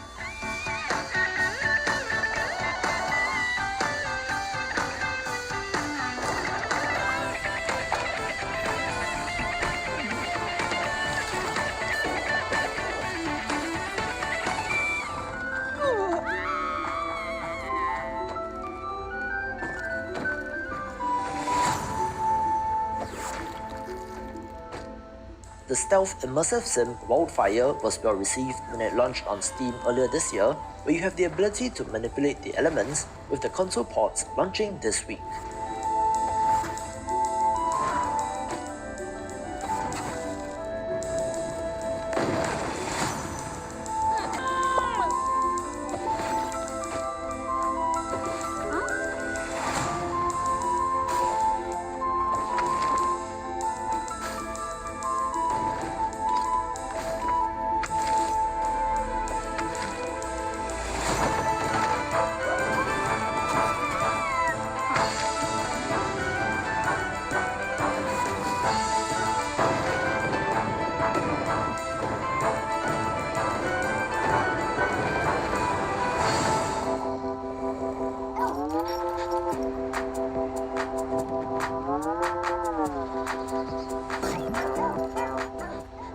The stealth immersive sim Wildfire was well received when it launched on Steam earlier this year, where you have the ability to manipulate the elements, with the console ports launching this week.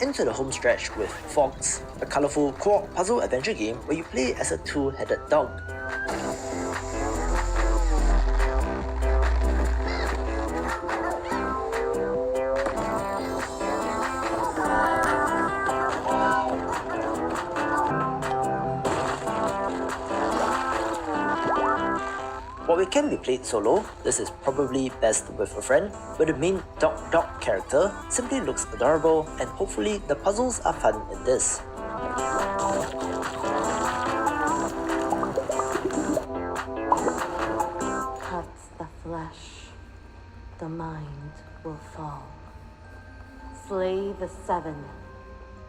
Into the home stretch with Fox, a colourful co-op puzzle adventure game where you play as a two-headed dog. While it can be played solo, this is probably best with a friend, where the main dog character simply looks adorable and hopefully the puzzles are fun in this. Cuts the flesh, the mind will fall. Slay the seven,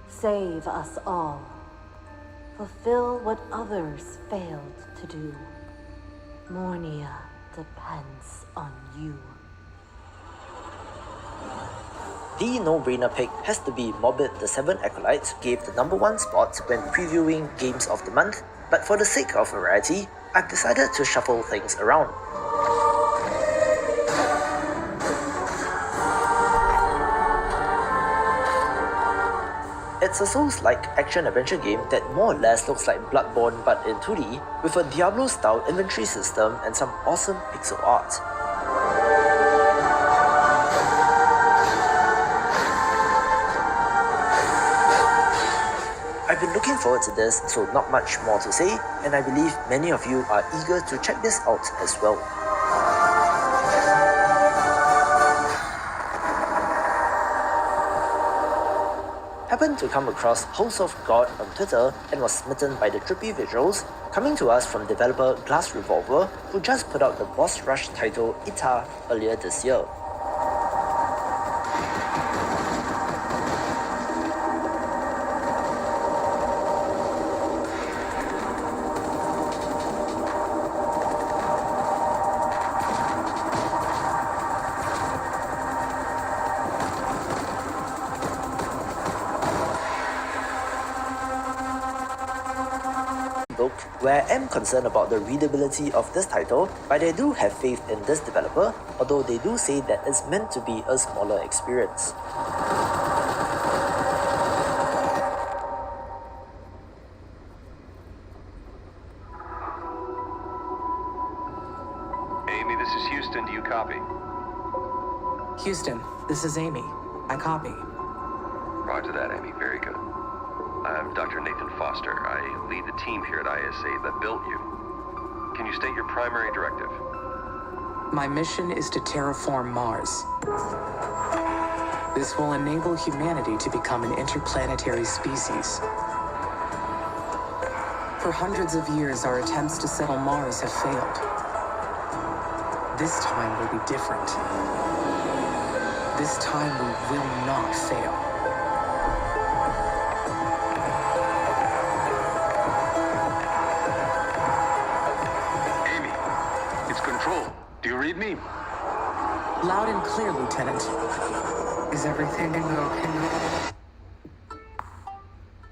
save us all. Fulfill what others failed to do. Mornia depends on you. The no-brainer pick has to be Morbid the Seven Acolytes, who gave the #1 spot when previewing Games of the Month, but for the sake of variety, I've decided to shuffle things around. It's a Souls-like action-adventure game that more or less looks like Bloodborne but in 2D, with a Diablo-style inventory system and some awesome pixel art. I've been looking forward to this, so not much more to say, and I believe many of you are eager to check this out as well. Happened to come across House of God on Twitter and was smitten by the trippy visuals, coming to us from developer Glass Revolver, who just put out the boss rush title Ita earlier this year. Where I am concerned about the readability of this title, but I do have faith in this developer, although they do say that it's meant to be a smaller experience. Amy, this is Houston. Do you copy? Houston, this is Amy. I copy. Roger that, Amy. Very good. I'm Dr. Nathan Foster. I lead the team here at ISA that built you. Can you state your primary directive? My mission is to terraform Mars. This will enable humanity to become an interplanetary species. For hundreds of years, our attempts to settle Mars have failed. This time will be different. This time we will not fail. Amy, it's Control. Do you read me? Loud and clear, Lieutenant. Is everything okay?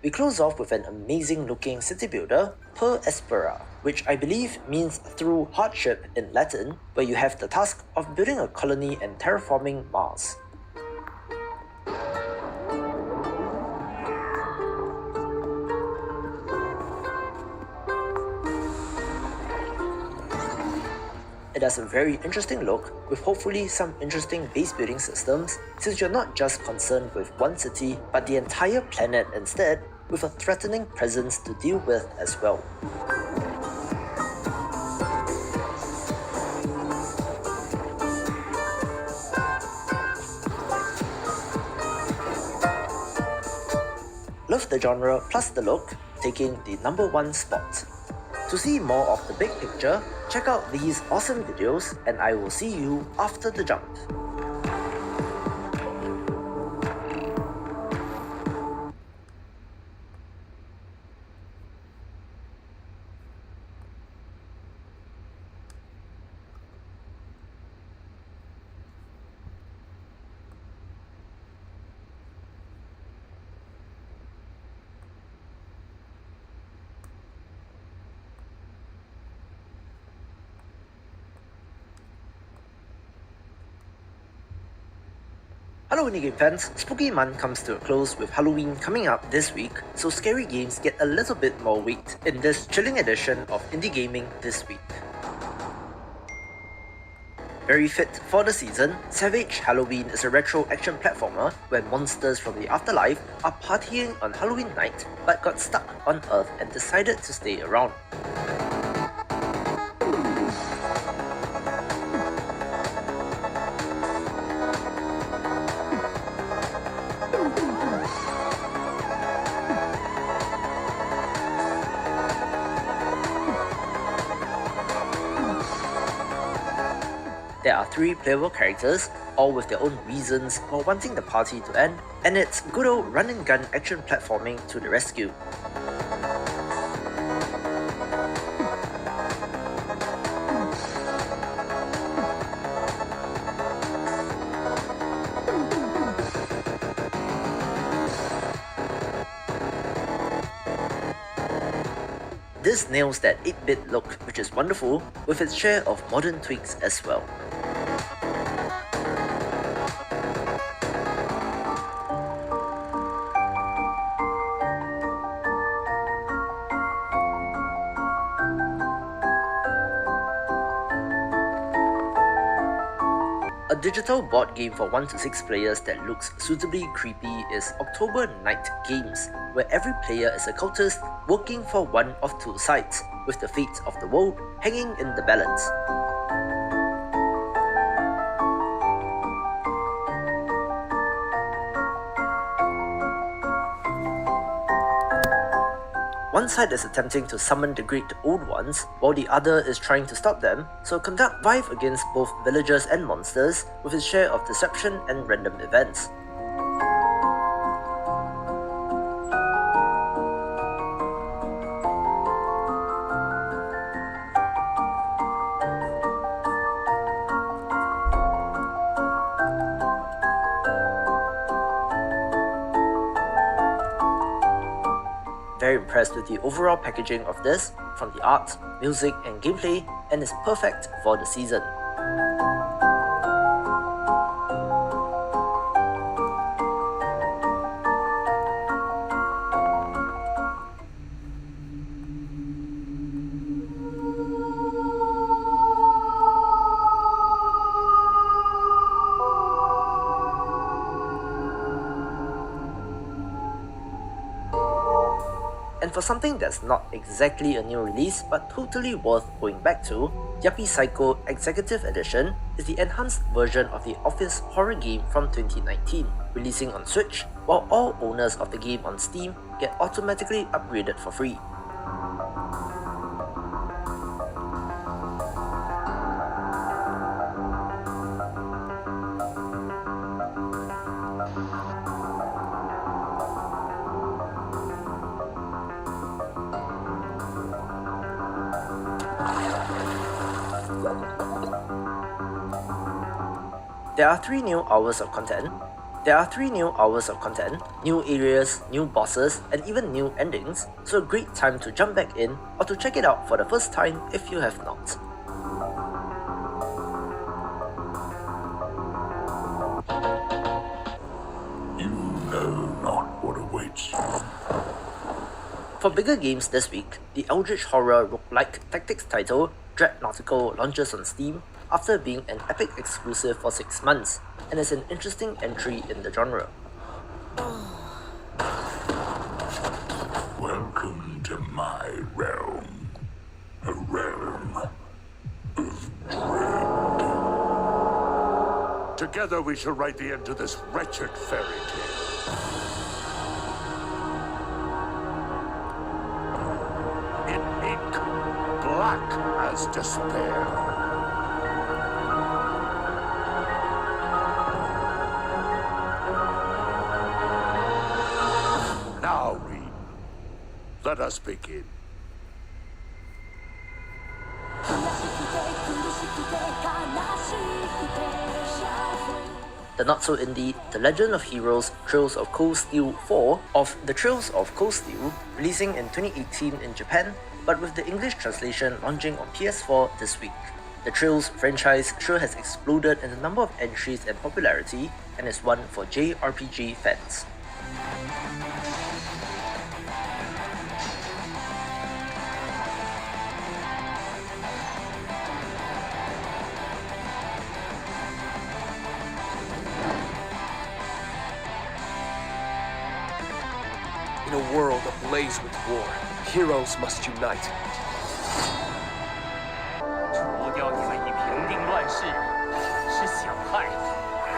We close off with an amazing looking city builder, Per Aspera, which I believe means through hardship in Latin, where you have the task of building a colony and terraforming Mars. It has a very interesting look, with hopefully some interesting base building systems, since you're not just concerned with one city, but the entire planet instead, with a threatening presence to deal with as well. Love the genre plus the look, taking the #1 spot. To see more of the big picture, check out these awesome videos, and I will see you after the jump. Hello Indie Game fans, Spooky Month comes to a close with Halloween coming up this week, so scary games get a little bit more weight in this chilling edition of Indie Gaming this week. Very fit for the season, Savage Halloween is a retro action platformer where monsters from the afterlife are partying on Halloween night but got stuck on Earth and decided to stay around. There are 3 playable characters, all with their own reasons for wanting the party to end, and it's good old run and gun action platforming to the rescue. This nails that 8-bit look, which is wonderful, with its share of modern tweaks as well. A digital board game for 1 to 6 players that looks suitably creepy is October Night Games, where every player is a cultist working for one of 2 sides, with the fate of the world hanging in the balance. One side is attempting to summon the Great Old Ones, while the other is trying to stop them, so conduct Vive against both villagers and monsters, with its share of deception and random events. Very impressed with the overall packaging of this, from the art, music and gameplay, and is perfect for the season. And for something that's not exactly a new release but totally worth going back to, Yuppie Psycho Executive Edition is the enhanced version of the Office horror game from 2019, releasing on Switch, while all owners of the game on Steam get automatically upgraded for free. There are 3 new hours of content. New areas, new bosses, and even new endings, so a great time to jump back in or to check it out for the first time if you have not. You know not what awaits you. For bigger games this week, the Eldritch Horror roguelike tactics title Dreadnautical launches on Steam after being an Epic exclusive for 6 months, and is an interesting entry in the genre. Welcome to my realm. A realm of dread. Together we shall write the end to this wretched fairy tale. In ink, black as despair. Now read. Let us begin. The not-so-indie The Legend of Heroes Trails of Cold Steel 4 of The Trails of Cold Steel, releasing in 2018 in Japan, but with the English translation launching on PS4 this week. The Trails franchise sure has exploded in the number of entries and popularity, and is one for JRPG fans. In a world ablaze with war, heroes must unite. 除掉你们以平定乱世，是小害，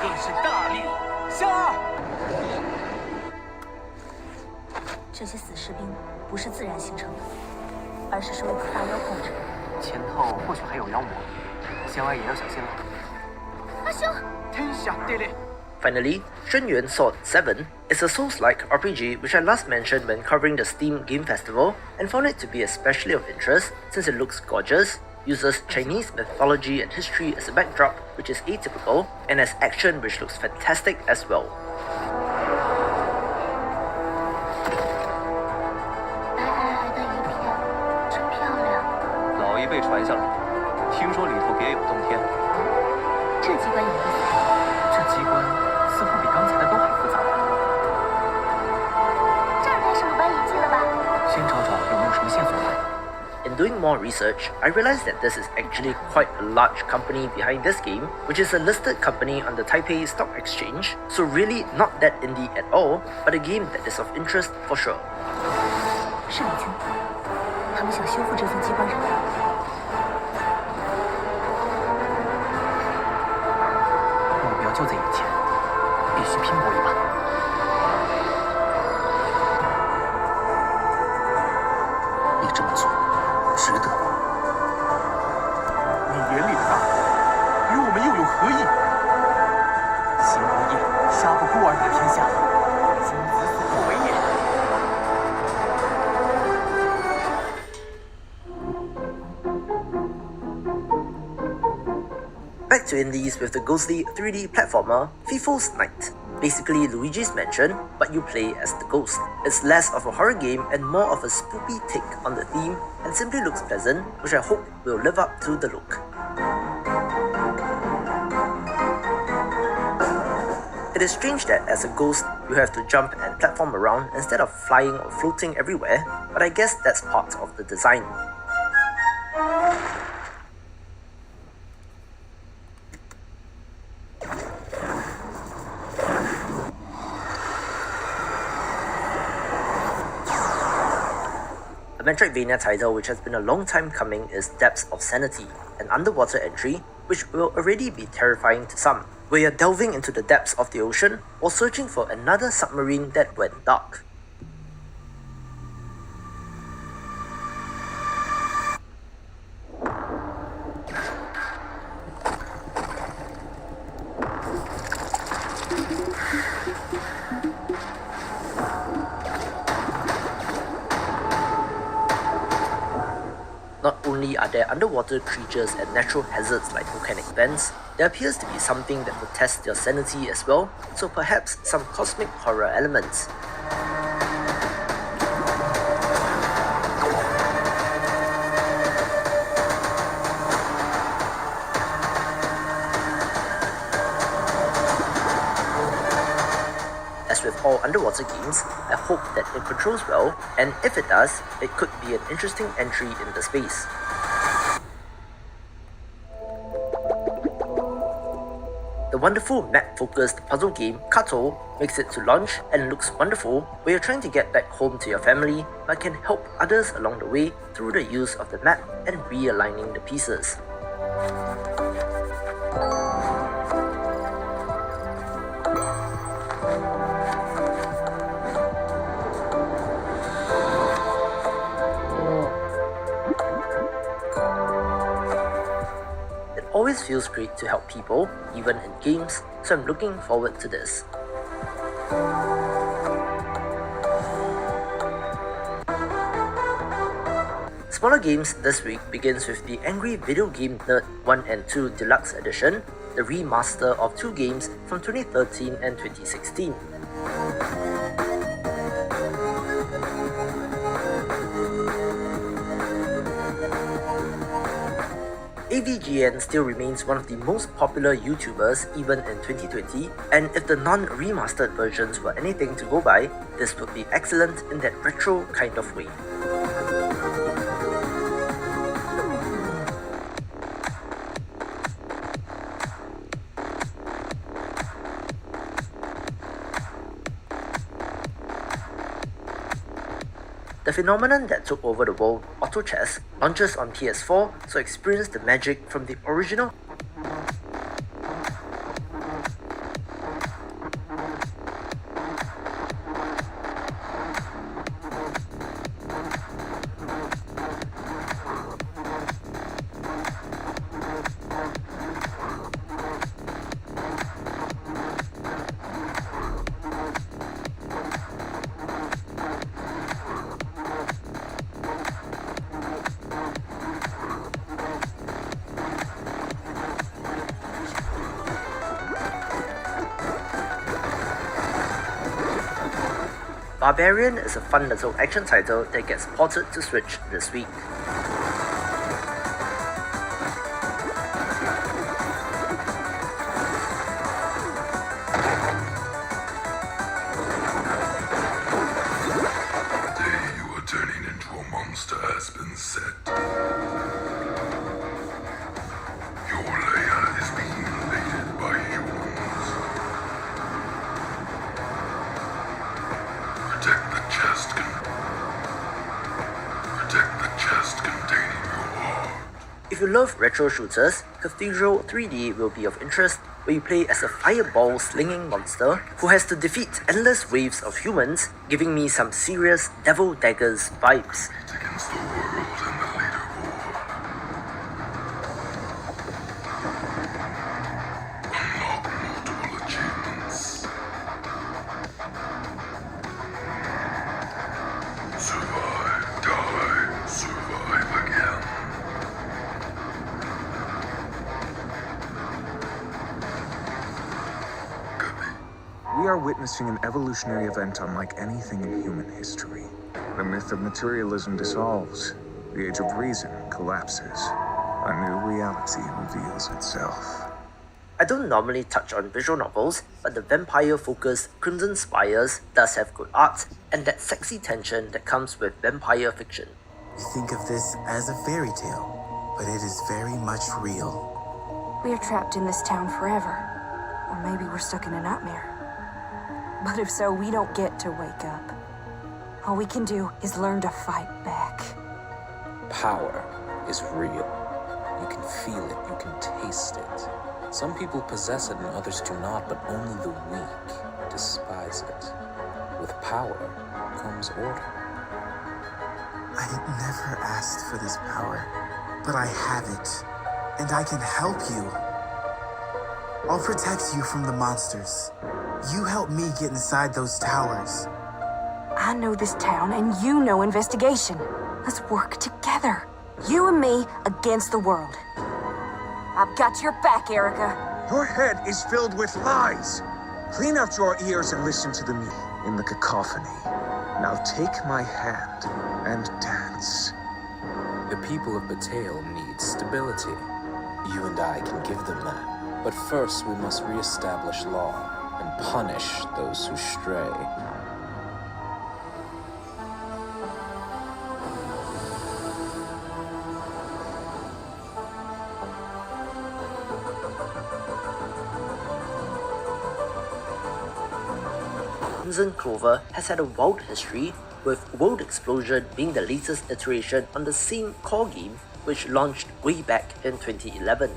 更是大利。香儿，这些死士兵不是自然形成的，而是受一个大妖控制。前头或许还有妖魔，香儿也要小心了。阿兄，天下地利。 Finally, Shunyuan Sword 7 is a Souls-like RPG which I last mentioned when covering the Steam Game Festival, and found it to be especially of interest since it looks gorgeous, uses Chinese mythology and history as a backdrop which is atypical, and has action which looks fantastic as well. 老一辈传下来，听说里头别有洞天。这机关有意思。这机关似乎比刚才的都还复杂。这儿该是鲁班遗迹了吧？先找找有没有什么线索来。 In doing more research, I realized that this is actually quite a large company behind this game, which is a listed company on the Taipei Stock Exchange, so really not that indie at all, but a game that is of interest for sure. 是李军，他们想修复这份机关人。目标就在眼前，必须拼搏一把。你这么做，值得。你眼里的大国，与我们又有何异？行不义，杀不孤儿的天下，君子所不为也。 Back to indies with the ghostly 3D platformer FIFO's Night. Basically Luigi's Mansion, but you play as the ghost. It's less of a horror game and more of a spooky take on the theme, and simply looks pleasant, which I hope will live up to the look. It is strange that as a ghost, you have to jump and platform around instead of flying or floating everywhere, but I guess that's part of the design. A Metroidvania title which has been a long time coming is Depths of Sanity, an underwater entry which will already be terrifying to some, where you're delving into the depths of the ocean while searching for another submarine that went dark. Not only are there underwater creatures and natural hazards like volcanic vents, there appears to be something that will test your sanity as well, so perhaps some cosmic horror elements. As with all underwater games, I hope that it controls well, and if it does, it could be an interesting entry in the space. The wonderful map-focused puzzle game Kato makes it to launch and looks wonderful where you're trying to get back home to your family but can help others along the way through the use of the map and realigning the pieces. It always feels great to help people, even in games, so I'm looking forward to this. Smaller games this week begins with the Angry Video Game Nerd 1 and 2 Deluxe Edition, the remaster of two games from 2013 and 2016. AVGN still remains one of the most popular YouTubers even in 2020, and if the non-remastered versions were anything to go by, this would be excellent in that retro kind of way. The phenomenon that took over the world, Auto Chess, launches on PS4, so experience the magic from the original Barbarian is a fun little action title that gets ported to Switch this week. The day you are turning into a monster has been set. Your lair is being invaded by humans. Protect the chest containing your heart. If you love retro shooters, Cathedral 3D will be of interest, where you play as a fireball-slinging monster who has to defeat endless waves of humans, giving me some serious Devil Daggers vibes. Against the world and the leaderboard. Unlock multiple achievements. Survive, die, survive again. We are witnessing an evolutionary event unlike anything in human history. The myth of materialism dissolves. The age of reason collapses. A new reality reveals itself. I don't normally touch on visual novels, but the vampire-focused Crimson Spires does have good art, and that sexy tension that comes with vampire fiction. We think of this as a fairy tale, but it is very much real. We are trapped in this town forever. Or maybe we're stuck in a nightmare. But if so, we don't get to wake up. All we can do is learn to fight back. Power is real. You can feel it, you can taste it. Some people possess it and others do not, but only the weak despise it. With power comes order. I never asked for this power, but I have it, and I can help you. I'll protect you from the monsters. You help me get inside those towers. I know this town, and you know investigation. Let's work together. You and me against the world. I've got your back, Erica. Your head is filled with lies. Clean out your ears and listen to me in the cacophony. Now take my hand and dance. The people of Bataille need stability. You and I can give them that. But first we must re-establish law and punish those who stray. Crimson Clover has had a wild history, with World Explosion being the latest iteration on the same core game, which launched way back in 2011.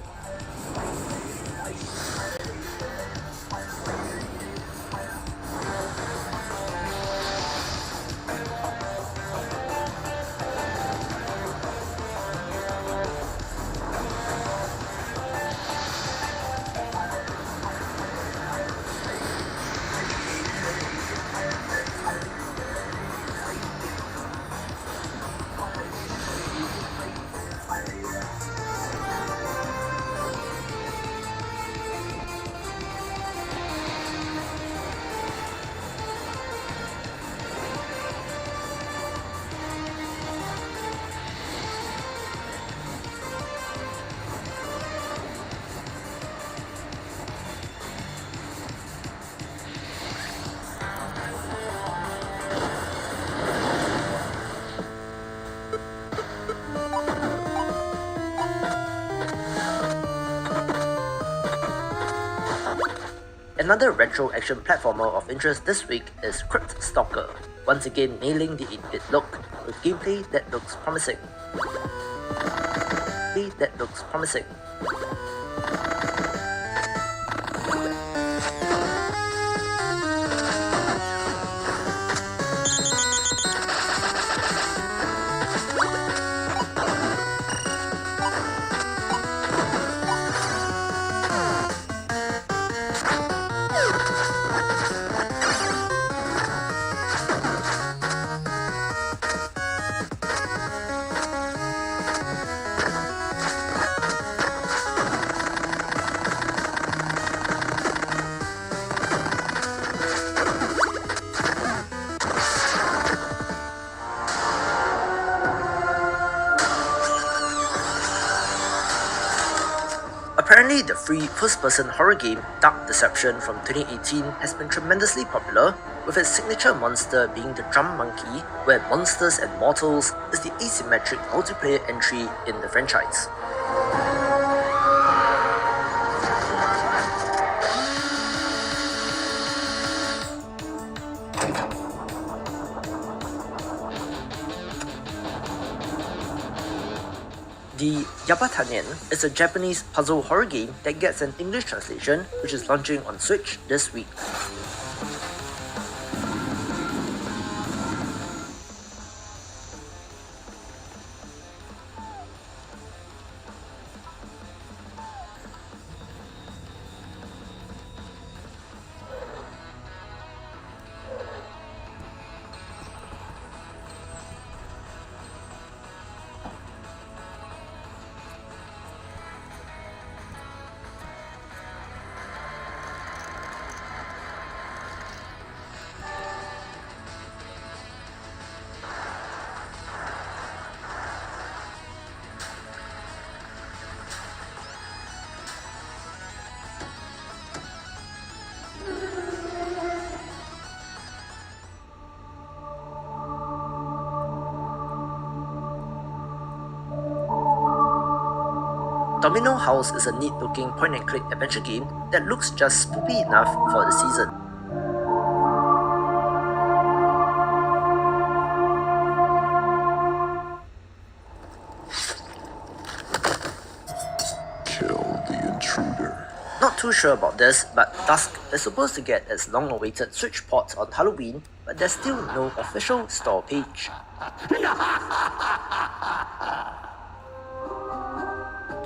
Another retro action platformer of interest this week is Crypt Stalker, once again nailing the 8-bit look, with gameplay that looks promising. Apparently, the free first-person horror game Dark Deception from 2018 has been tremendously popular, with its signature monster being the Drum Monkey, where Monsters and Mortals is the asymmetric multiplayer entry in the franchise. The Yabatanien is a Japanese puzzle horror game that gets an English translation, which is launching on Switch this week. Domino House is a neat-looking point-and-click adventure game that looks just spoopy enough for the season. Kill the intruder. Not too sure about this, but Dusk is supposed to get its long-awaited Switch port on Halloween, but there's still no official store page.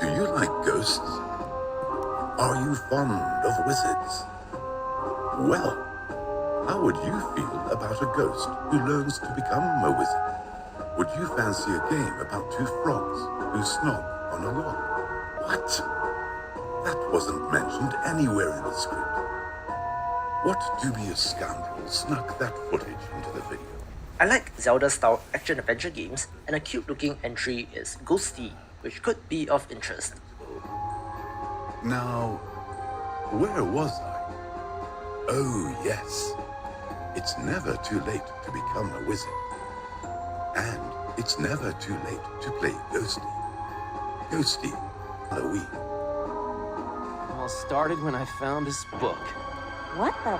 Do you like ghosts? Are you fond of wizards? Well, how would you feel about a ghost who learns to become a wizard? Would you fancy a game about two frogs who snog on a log? What? That wasn't mentioned anywhere in the script. What dubious scoundrel snuck that footage into the video? I like Zelda-style action-adventure games, and a cute-looking entry is Ghosty, which could be of interest. Now, where was I? Oh, yes. It's never too late to become a wizard. And it's never too late to play Ghosty. Ghosty, Halloween. It all started when I found this book. What the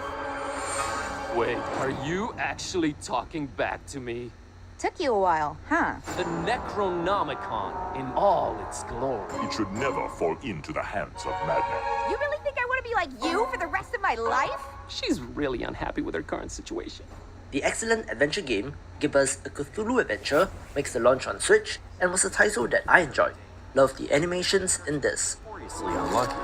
Wait, are you actually talking back to me? Took you a while, huh? The Necronomicon in all its glory. It should never fall into the hands of madmen. You really think I want to be like you for the rest of my life? She's really unhappy with her current situation. The excellent adventure game, Give Us a Cthulhu Adventure, makes the launch on Switch and was a title that I enjoyed. Love the animations in this. Seriously unlucky.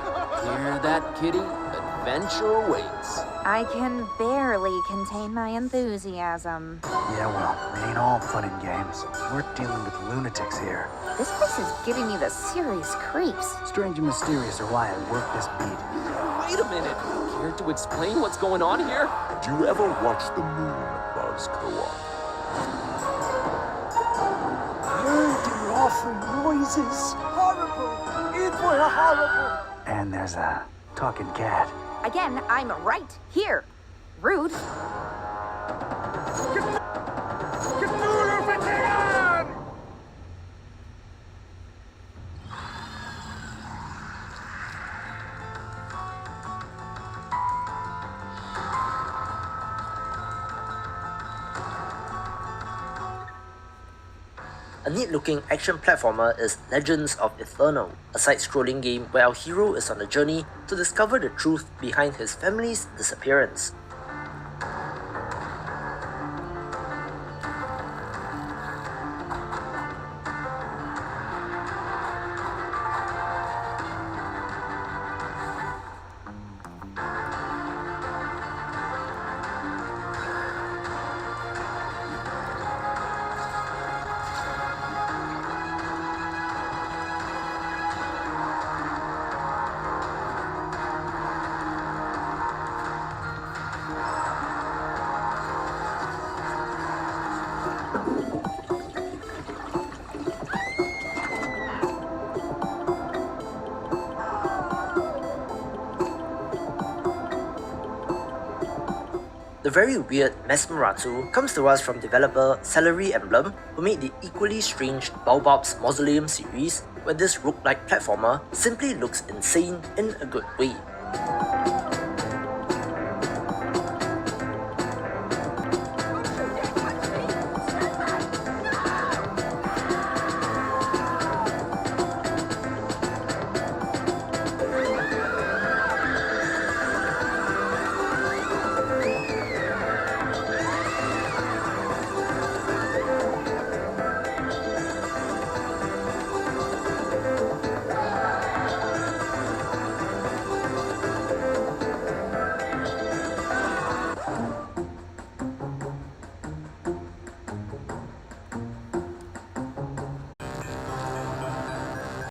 Hear that, kitty? Adventure awaits. I can barely contain my enthusiasm. Yeah, well, it ain't all fun and games. We're dealing with lunatics here. This place is giving me the serious creeps. Strange and mysterious are why I work this beat. Wait a minute. Care to explain what's going on here? Do you ever watch the moon buzz go up? Heard your awful noises. Horrible. It was horrible. And there's a talking cat. Again, I'm right here. Rude. A neat-looking action platformer is Legends of Eternal, a side-scrolling game where our hero is on a journey to discover the truth behind his family's disappearance. The very weird Mesmeratsu comes to us from developer Celery Emblem, who made the equally strange Baobab's Mausoleum series, where this roguelike platformer simply looks insane in a good way.